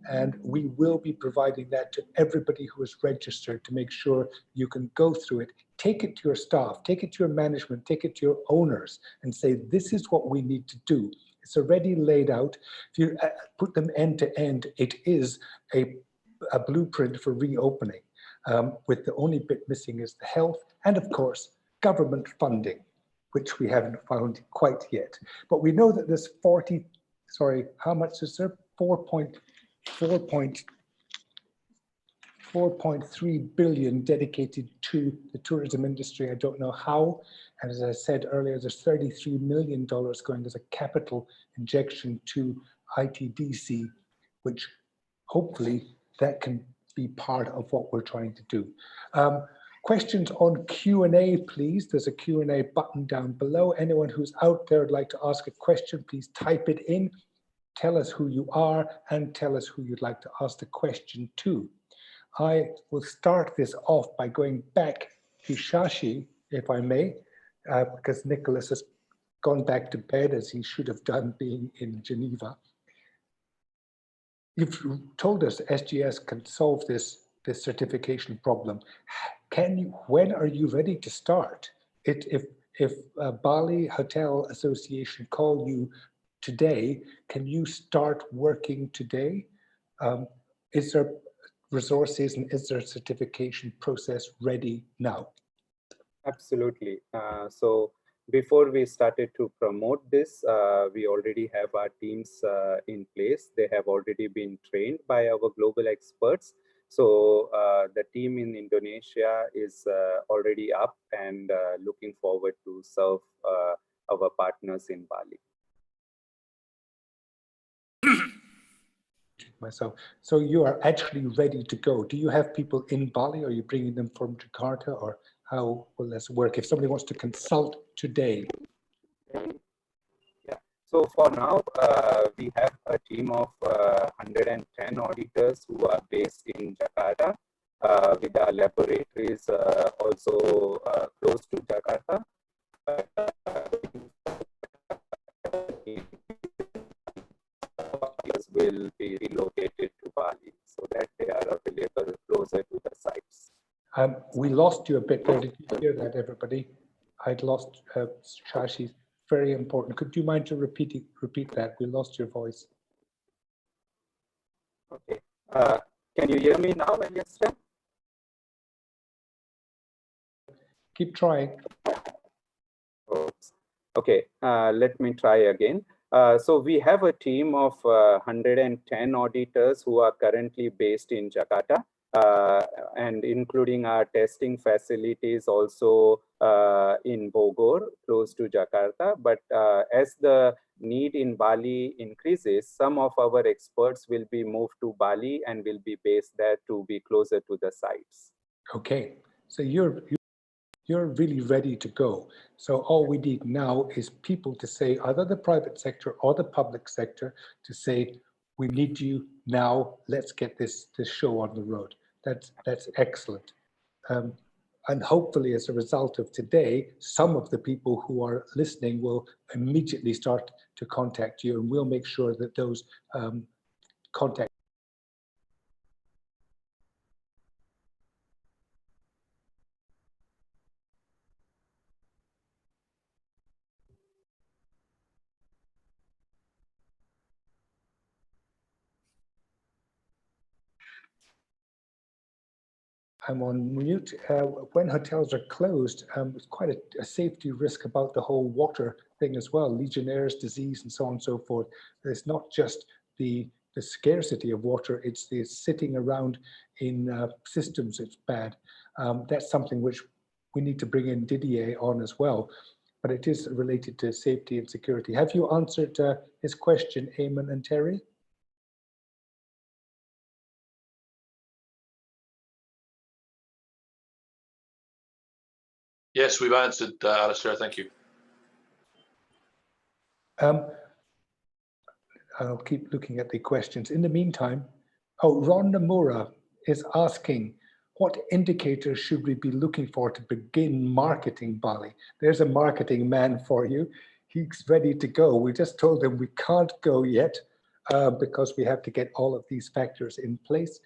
And we will be providing that to everybody who is registered to make sure you can go through it. Take it to your staff, take it to your management, take it to your owners and say, this is what we need to do. It's already laid out. If you put them end to end, it is a blueprint for reopening, with the only bit missing is the health and, of course, government funding, which we haven't found quite yet. But we know that there's how much is there? 4.3 billion dedicated to the tourism industry. I don't know how. And as I said earlier, there's $33 million going as a capital injection to ITDC, which hopefully that can be part of what we're trying to do. Questions on Q&A, please. There's a Q&A button down below. Anyone who's out there would like to ask a question, please type it in. Tell us who you are and tell us who you'd like to ask the question to. I will start this off by going back to Shashi, if I may, because Nicholas has gone back to bed as he should have done being in Geneva. You've told us SGS can solve this certification problem. When are you ready to start? If Bali Hotel Association call you today, can you start working today? Is there resources and is there a certification process ready now? Absolutely. So before we started to promote this, we already have our teams in place. They have already been trained by our global experts. So the team in Indonesia is already up and looking forward to serve our partners in Bali. Myself. So you are actually ready to go. Do you have people in Bali? Are you bringing them from Jakarta, or how will this work? If somebody wants to consult today. Yeah. So for now, we have a team of 110 auditors who are based in Jakarta, with our laboratories also close to Jakarta. Will be relocated to Bali so that they are available closer to the sites. We lost you a bit there. Did you hear that, everybody? I'd lost Shashi. Very important. Could you mind to repeat that? We lost your voice. Okay. Can you hear me now, Alistair? Keep trying. Oops. Okay, let me try again. So we have a team of 110 auditors who are currently based in Jakarta, and including our testing facilities also in Bogor, close to Jakarta. But as the need in Bali increases, some of our experts will be moved to Bali and will be based there to be closer to the sites. Okay, so you're really ready to go. So all we need now is people to say, either the private sector or the public sector, to say, we need you now, let's get this show on the road. That's excellent. And hopefully as a result of today, some of the people who are listening will immediately start to contact you, and we'll make sure that those contacts. I'm on mute. When hotels are closed, it's quite a safety risk about the whole water thing as well, Legionnaire's disease and so on and so forth. It's not just the scarcity of water, it's the sitting around in systems, it's bad. That's something which we need to bring in Didier on as well, but it is related to safety and security. Have you answered his question, Eamon and Terry? Yes, we've answered, Alistair, thank you. I'll keep looking at the questions. In the meantime, Ron Nomura is asking, what indicators should we be looking for to begin marketing Bali? There's a marketing man for you. He's ready to go. We just told him we can't go yet because we have to get all of these factors in place.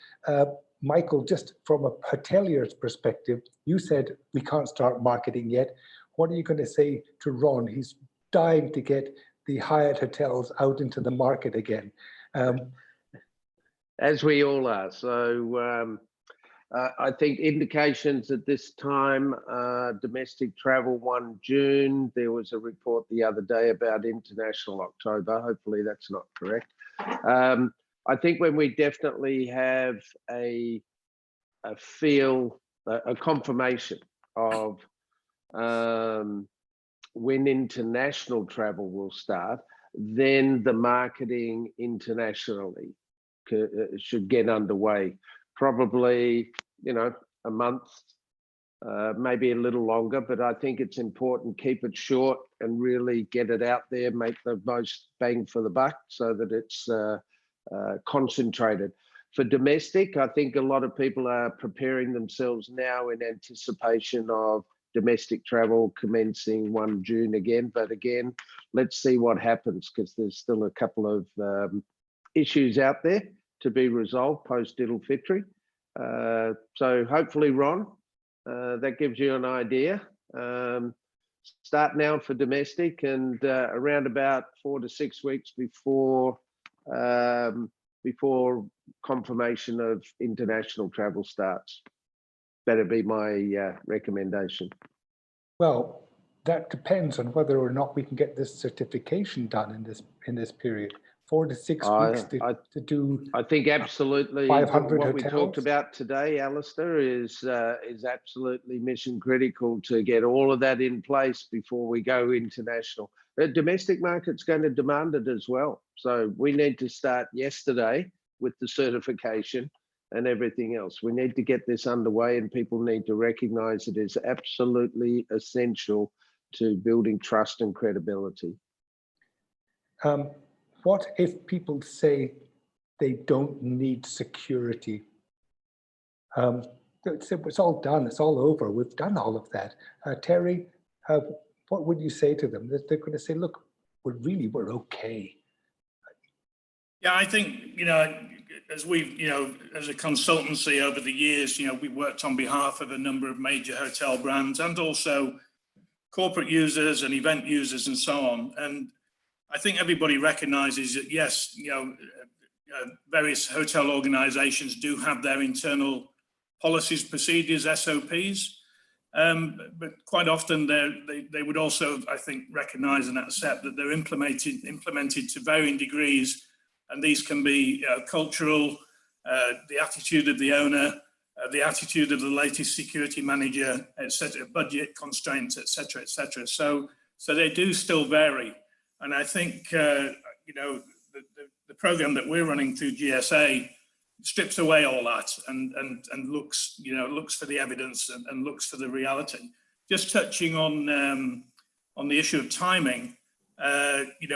Michael, just from a hotelier's perspective, you said we can't start marketing yet. What are you going to say to Ron? He's dying to get the Hyatt hotels out into the market again. As we all are. So I think indications at this time, domestic travel 1 June. There was a report the other day about international October. Hopefully that's not correct. I think when we definitely have a confirmation of when international travel will start, then the marketing internationally should get underway. Probably, a month, maybe a little longer, but I think it's important, keep it short and really get it out there, make the most bang for the buck so that it's concentrated. For domestic, I think a lot of people are preparing themselves now in anticipation of domestic travel commencing 1 June again. But again, let's see what happens, because there's still a couple of issues out there to be resolved post Idul Fitri. So hopefully, Ron, that gives you an idea. Start now for domestic, and around about 4 to 6 weeks before confirmation of international travel starts. That'd be my recommendation. Well, that depends on whether or not we can get this certification done in this period. 4 to 6 weeks to do. I think absolutely 500 what hotels. We talked about today, Alistair, is absolutely mission critical to get all of that in place before we go international. The domestic market's going to demand it as well. So we need to start yesterday with the certification and everything else. We need to get this underway, and people need to recognize it is absolutely essential to building trust and credibility. What if people say they don't need security? It's all done, it's all over, we've done all of that. Terry, what would you say to them? They're going to say, look, we're okay. Yeah, I think, as we've, as a consultancy over the years, we worked on behalf of a number of major hotel brands and also corporate users and event users and so on. And I think everybody recognizes that, yes, various hotel organizations do have their internal policies, procedures, SOPs. But quite often they would also, I think, recognize and accept that they're implemented to varying degrees. And these can be cultural, the attitude of the owner, the attitude of the latest security manager, etc., budget constraints, etc., etc. So they do still vary. And I think, the program that we're running through GSA strips away all that and looks for the evidence and looks for the reality. Just touching on the issue of timing,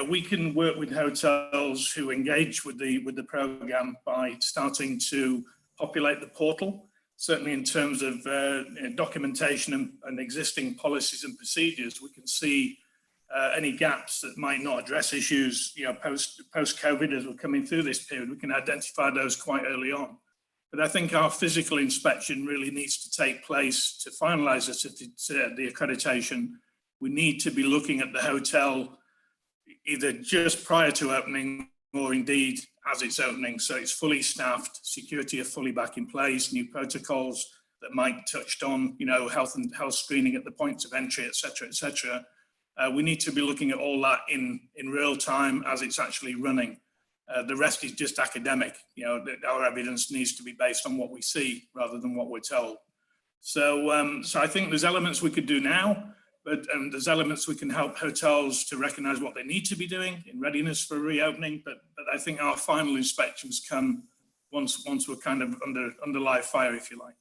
we can work with hotels who engage with the program by starting to populate the portal, certainly in terms of documentation and existing policies and procedures. We can see any gaps that might not address issues, post-COVID as we're coming through this period. We can identify those quite early on. But I think our physical inspection really needs to take place to finalize the accreditation. We need to be looking at the hotel either just prior to opening or indeed as it's opening. So it's fully staffed, security are fully back in place, new protocols that Mike touched on, health screening at the points of entry, et cetera. We need to be looking at all that in real time as it's actually running. The rest is just academic. Our evidence needs to be based on what we see rather than what we're told. So I think there's elements we could do now, but there's elements we can help hotels to recognize what they need to be doing in readiness for reopening. But I think our final inspections come once we're kind of under live fire, if you like.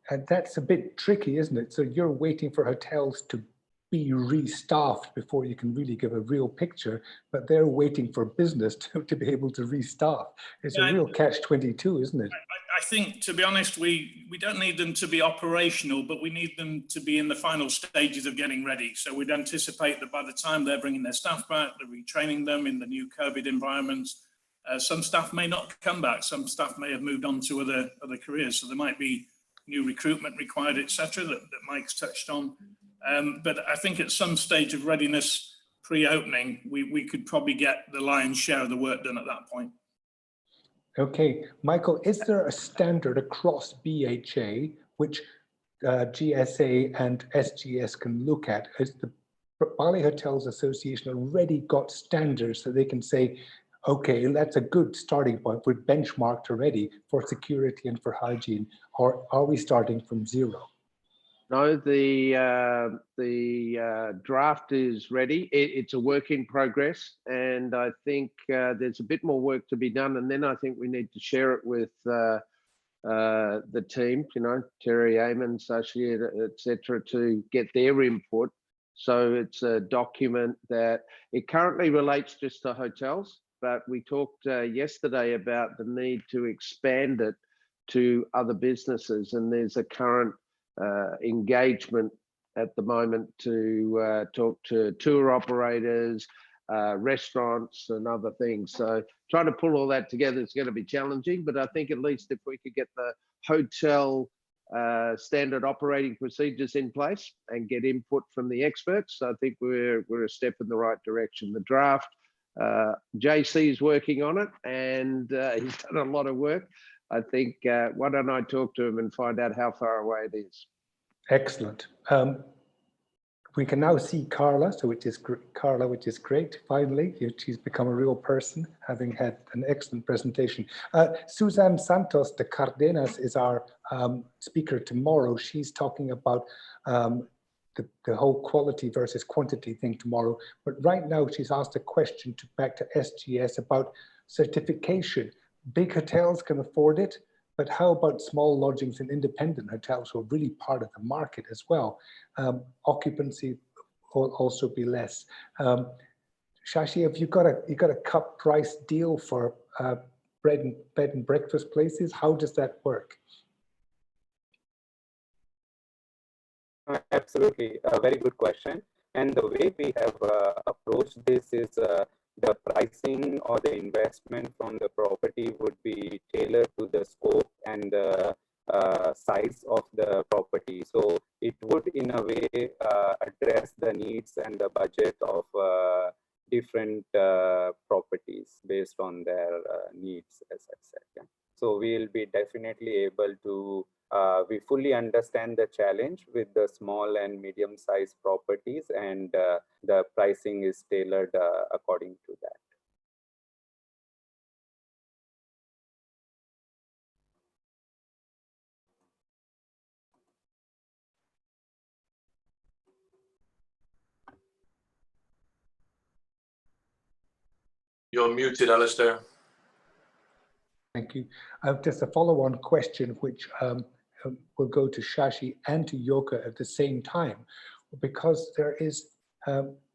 And that's a bit tricky, isn't it? So you're waiting for hotels to be restaffed before you can really give a real picture, but they're waiting for business to be able to restaff. It's a real catch-22, isn't it? I think, to be honest, we don't need them to be operational, but we need them to be in the final stages of getting ready. So we'd anticipate that by the time they're bringing their staff back, they're retraining them in the new COVID environments. Some staff may not come back. Some staff may have moved on to other careers. So there might be new recruitment required, etc., that Mike's touched on. But I think at some stage of readiness pre-opening, we could probably get the lion's share of the work done at that point. Okay, Michael, is there a standard across BHA which GSA and SGS can look at? Has the Bali Hotels Association already got standards so they can say, okay, that's a good starting point, we're benchmarked already for security and for hygiene, or are we starting from zero? No, the draft is ready. It's a work in progress, and I think there's a bit more work to be done. And then I think we need to share it with the team, Terry Amon, Associate, etc., to get their input. So it's a document that it currently relates just to hotels, but we talked yesterday about the need to expand it to other businesses, and there's a current engagement at the moment to talk to tour operators, restaurants and other things. So trying to pull all that together is going to be challenging, but I think at least if we could get the hotel standard operating procedures in place and get input from the experts, I think we're a step in the right direction. The draft, JC is working on it, and he's done a lot of work. I think, why don't I talk to him and find out how far away it is? Excellent. We can now see Carla, which is great. Finally, she's become a real person, having had an excellent presentation. Suzanne Santos de Cardenas is our speaker tomorrow. She's talking about the whole quality versus quantity thing tomorrow. But right now, she's asked a question back to SGS about certification. Big hotels can afford it, but how about small lodgings and independent hotels who are really part of the market as well? Occupancy will also be less. Shashi, have you got a cut price deal for bed and breakfast places? How does that work? Absolutely, a very good question. And the way we have approached this is the pricing or the investment from the property would be tailored to the scope and the size of the property. So it would in a way address the needs and the budget of different properties based on their needs, as I said. Yeah. So we'll be definitely able to we fully understand the challenge with the small and medium-sized properties, and the pricing is tailored according to that. You're muted, Alistair. Thank you. Just a follow-on question, which will go to Shashi and to Yoka at the same time, because there is,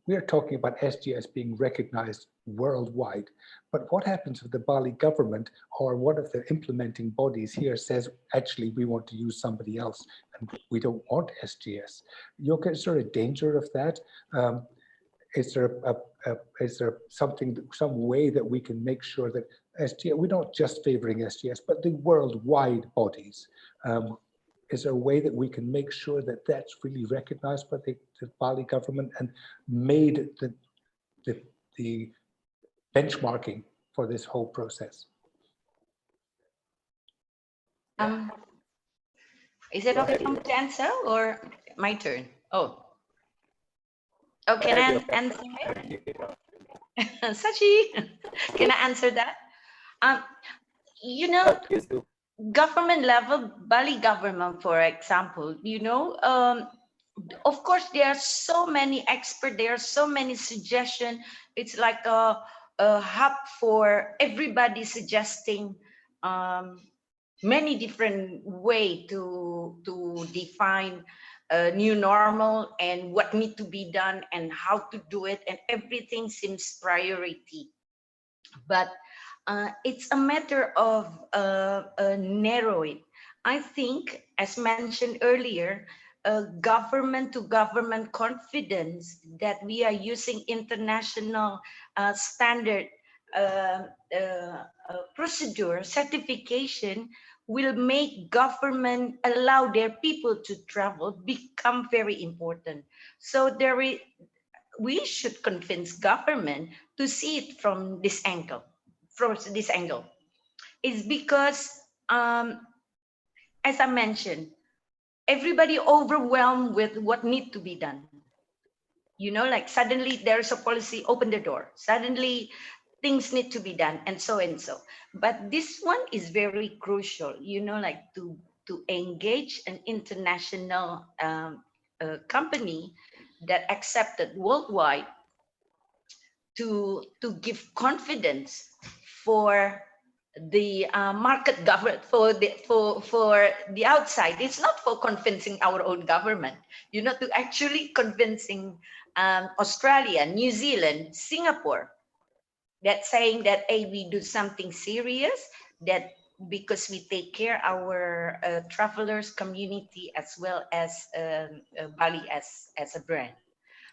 we are talking about SGS being recognized worldwide, but what happens if the Bali government or one of the implementing bodies here says, actually, we want to use somebody else and we don't want SGS? Yoka, is there a danger of that? Is there some way that we can make sure that SGS, we're not just favoring SGS, but the worldwide bodies? Is there a way that we can make sure that that's really recognized by the Bali government and made the benchmarking for this whole process? Is it okay for me to answer or my turn? Oh. Oh, can I answer it? Sachi, can I answer that? You know, government level, Bali government, for example, you know, of course, there are so many experts, there are so many suggestions. It's like a hub for everybody suggesting many different way to define a new normal and what need to be done and how to do it, and everything seems priority. But it's a matter of narrowing. I think, as mentioned earlier, government to government confidence that we are using international standard procedure certification will make government allow their people to travel become very important. So we should convince government to see it from this angle. It's because, as I mentioned, everybody overwhelmed with what need to be done. You know, like suddenly there's a policy, open the door. Suddenly things need to be done, and so and so. But this one is very crucial, you know, like to engage an international company that accepted worldwide to give confidence for the market government, for the outside. It's not for convincing our own government, you know, to actually convincing Australia, New Zealand, Singapore, that saying that, hey, we do something serious, that because we take care our travelers community as well as Bali as a brand.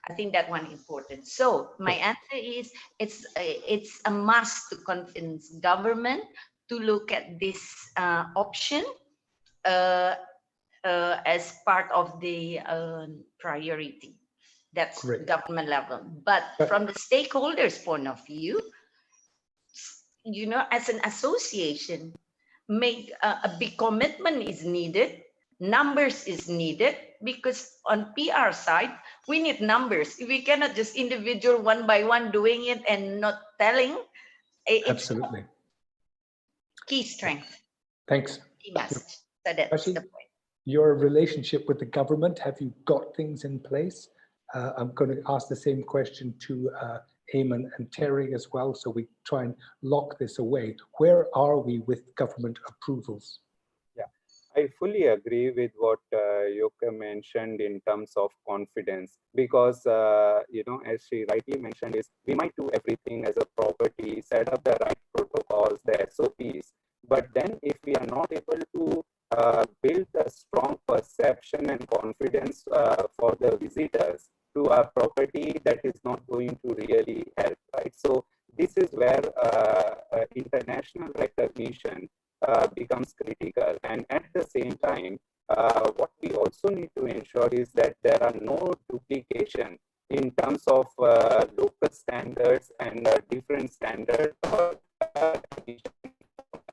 I think that one important. So my answer is it's a must to convince government to look at this option as part of the priority. That's Correct. Government level. But from the stakeholders' point of view, you know, as an association, make a big commitment is needed. Numbers is needed, because on PR side, we need numbers. We cannot just individual one by one doing it and not telling. Absolutely. Key strength. Thanks. Key message. So that's the point. Your relationship with the government, have you got things in place? I'm going to ask the same question to Eamon and Terry as well, so we try and lock this away. Where are we with government approvals? Yeah, I fully agree with what Yoka mentioned in terms of confidence, because as she rightly mentioned, is we might do everything as a property, set up the right protocols, the SOPs, but then if we are not able to build a strong perception and confidence for the visitors to our property, that is not going to really help, right? So this is where international recognition becomes critical. And at the same time, what we also need to ensure is that there are no duplication in terms of local standards and different standards for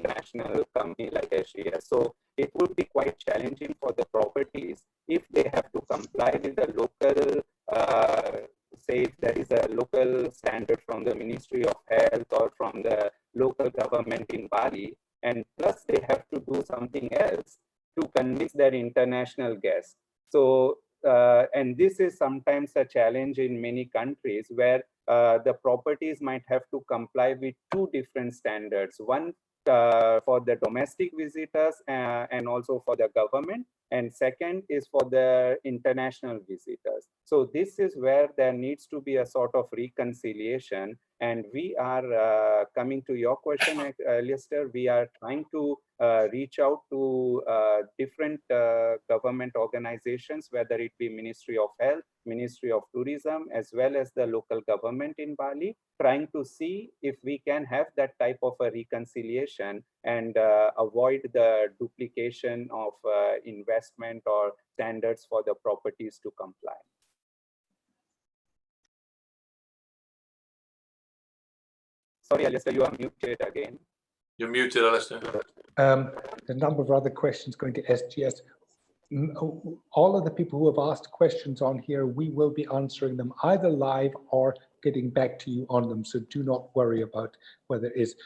national company like SGS. So it would be quite challenging for the properties if they have to comply with the local, say if there is a local standard from the Ministry of Health or from the local government in Bali, and plus they have to do something else to convince their international guests. So, and this is sometimes a challenge in many countries where the properties might have to comply with two different standards, one for the domestic visitors and also for the government, and second is for the international visitors. So this is where there needs to be a sort of reconciliation, and we are coming to your question, Lister, we are trying to reach out to different government organizations, whether it be Ministry of Health, Ministry of Tourism, as well as the local government in Bali, trying to see if we can have that type of a reconciliation and avoid the duplication of investment or standards for the properties to comply. Sorry, Alistair, you are muted again. You're muted, Alistair. A number of other questions going to SGS. All of the people who have asked questions on here, we will be answering them either live or getting back to you on them. So do not worry about whether it is.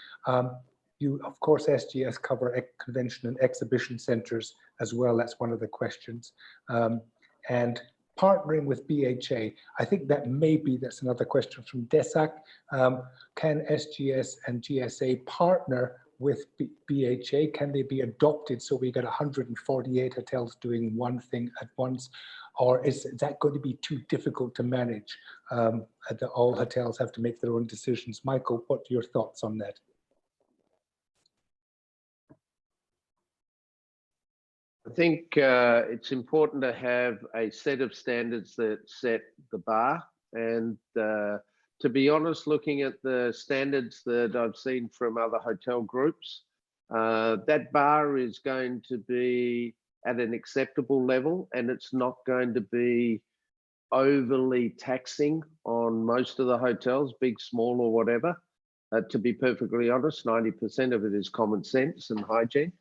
You, of course, SGS cover convention and exhibition centers as well. That's one of the questions. And partnering with BHA, I think that maybe that's another question from Desak. Can SGS and GSA partner with BHA? Can they be adopted so we get 148 hotels doing one thing at once? Or is that going to be too difficult to manage? All hotels have to make their own decisions. Michael, what are your thoughts on that? I think it's important to have a set of standards that set the bar. And to be honest, looking at the standards that I've seen from other hotel groups, that bar is going to be at an acceptable level, and it's not going to be overly taxing on most of the hotels, big, small, or whatever. To be perfectly honest, 90% of it is common sense and hygiene.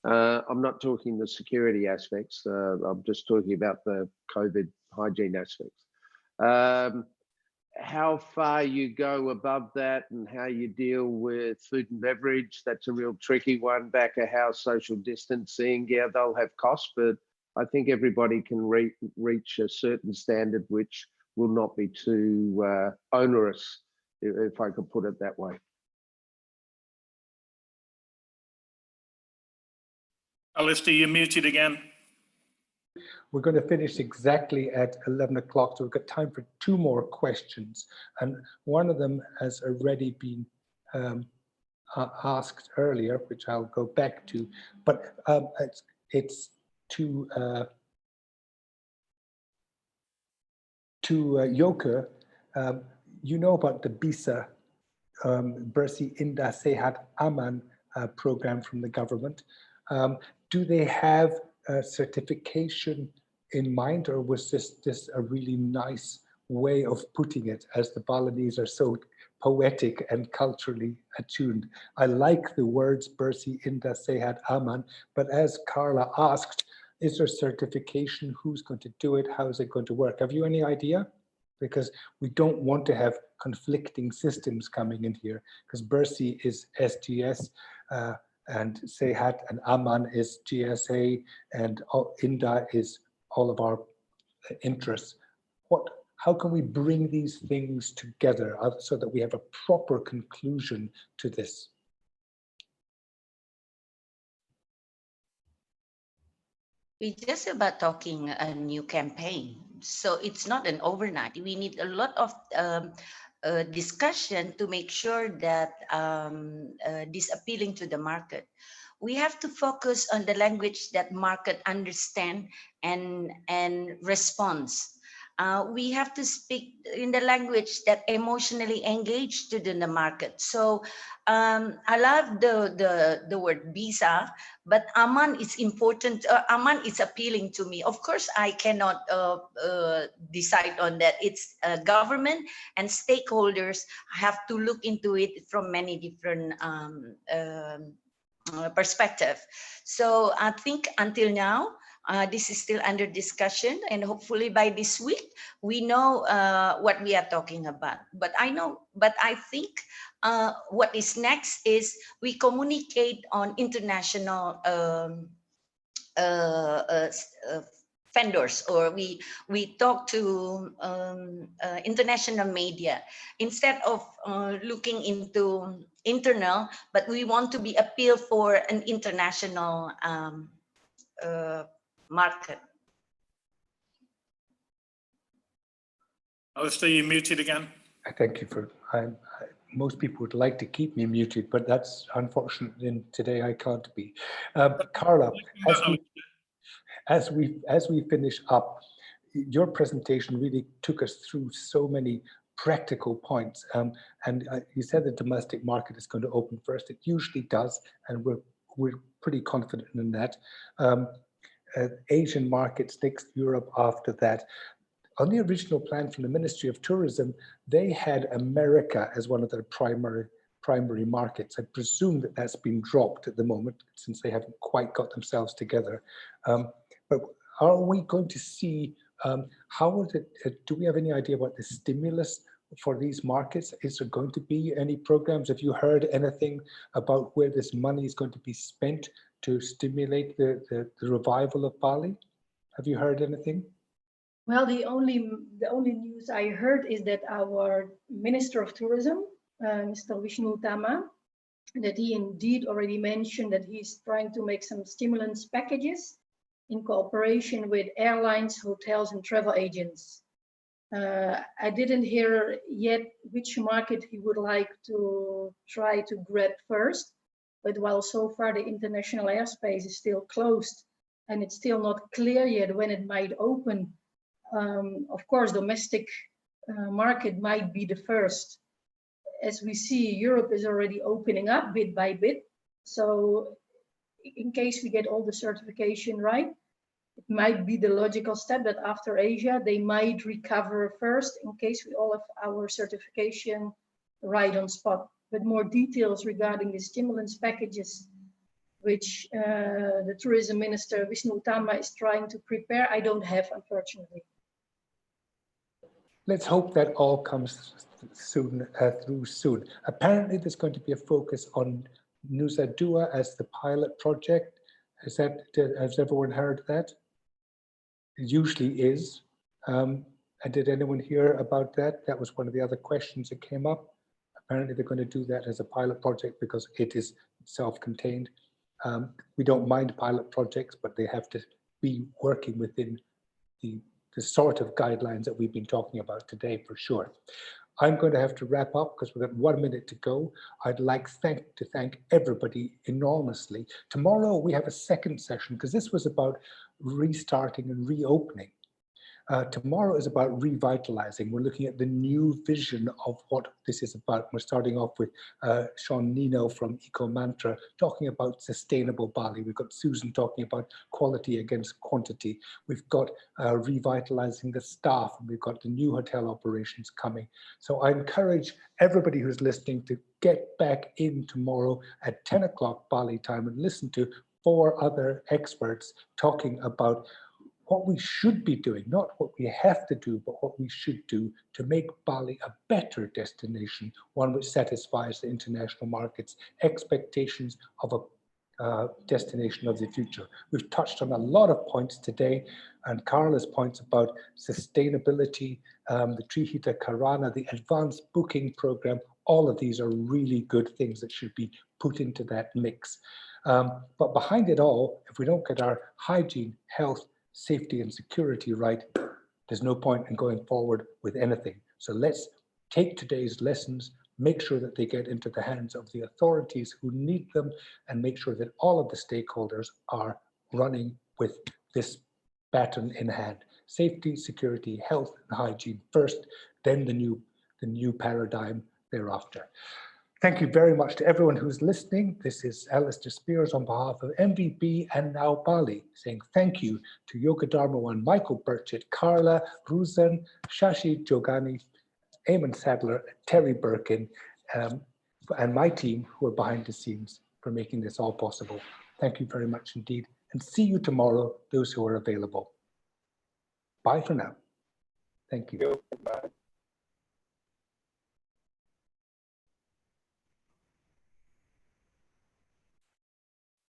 I'm not talking the security aspects. I'm just talking about the COVID hygiene aspects. How far you go above that and how you deal with food and beverage, that's a real tricky one. Back of house, social distancing, yeah, they'll have costs, but I think everybody can reach a certain standard which will not be too onerous, if I could put it that way. Alistair, you're muted again. We're going to finish exactly at 11 o'clock, so we've got time for two more questions. And one of them has already been asked earlier, which I'll go back to, but it's to Yoka. You know about the BISA, Bersih Indah Sehat Aman program from the government. Do they have a certification in mind, or was this a really nice way of putting it, as the Balinese are so poetic and culturally attuned? I like the words Bersih Indah Sehat Aman, but as Carla asked, is there certification? Who's going to do it? How is it going to work? Have you any idea? Because we don't want to have conflicting systems coming in here, because Bersih is SGS, and Sehat and Aman is GSA, and Indah is all of our interests. How can we bring these things together so that we have a proper conclusion to this? We're just about talking a new campaign. So it's not an overnight. We need a lot of discussion to make sure that this appealing to the market. We have to focus on the language that market understand and responds. We have to speak in the language that emotionally engaged to the market. So I love the word visa, but Aman is important. Aman is appealing to me. Of course, I cannot decide on that. It's government and stakeholders have to look into it from many different perspective. So I think until now, this is still under discussion, and hopefully by this week we know what we are talking about. But I think what is next is we communicate on international vendors, or we talk to international media instead of looking into internal, but we want to be appeal for an international market. Alistair, you're muted again. I thank you for. Most people would like to keep me muted, but that's unfortunate. And today I can't be. Carla, as we finish up, your presentation really took us through so many practical points. And you said the domestic market is going to open first. It usually does, and we're pretty confident in that. Asian markets next, Europe after that. On the original plan from the Ministry of Tourism, they had America as one of their primary markets. I presume that that's been dropped at the moment since they haven't quite got themselves together. But are we going to see, how is it, do we have any idea about the stimulus for these markets? Is there going to be any programs? Have you heard anything about where this money is going to be spent to stimulate the revival of Bali? Have you heard anything? Well, the only news I heard is that our Minister of Tourism, Mr. Vishnu Tama, that he indeed already mentioned that he's trying to make some stimulus packages in cooperation with airlines, hotels, and travel agents. I didn't hear yet which market he would like to try to grab first, but while so far the international airspace is still closed and it's still not clear yet when it might open, of course, domestic market might be the first. As we see, Europe is already opening up bit by bit. So in case we get all the certification right, it might be the logical step that after Asia, they might recover first in case we all have our certification right on spot. But more details regarding the stimulus packages, which the tourism minister, Vishnu Tama, is trying to prepare, I don't have, unfortunately. Let's hope that all comes soon, through soon. Apparently, there's going to be a focus on Nusa Dua as the pilot project. Has everyone heard that? It usually is. And did anyone hear about that? That was one of the other questions that came up. Apparently, they're going to do that as a pilot project because it is self-contained. We don't mind pilot projects, but they have to be working within the sort of guidelines that we've been talking about today, for sure. I'm going to have to wrap up because we've got 1 minute to go. I'd like to thank everybody enormously. Tomorrow we have a second session because this was about restarting and reopening. Tomorrow is about revitalizing. We're looking at the new vision of what this is about. We're starting off with Sean Nino from Eco Mantra talking about sustainable Bali. We've got Susan talking about quality against quantity. We've got revitalizing the staff, and we've got the new hotel operations coming. So I encourage everybody who's listening to get back in tomorrow at 10 o'clock Bali time and listen to 4 other experts talking about what we should be doing, not what we have to do, but what we should do to make Bali a better destination, one which satisfies the international market's expectations of a destination of the future. We've touched on a lot of points today, and Carla's points about sustainability, the Trihita Karana, the advanced booking program, all of these are really good things that should be put into that mix. But behind it all, if we don't get our hygiene, health, safety, and security right, there's no point in going forward with anything. So let's take today's lessons, make sure that they get into the hands of the authorities who need them, and make sure that all of the stakeholders are running with this baton in hand. Safety, security, health, and hygiene first, then the new paradigm thereafter. Thank you very much to everyone who's listening. This is Alistair Spears on behalf of MVP and now Bali, saying thank you to Yoga Darmawan, Michael Burchett, Carla, Ruzan, Shashi Jogani, Eamon Sadler, Terry Birkin, and my team who are behind the scenes for making this all possible. Thank you very much indeed, and see you tomorrow, those who are available. Bye for now. Thank you. Bye.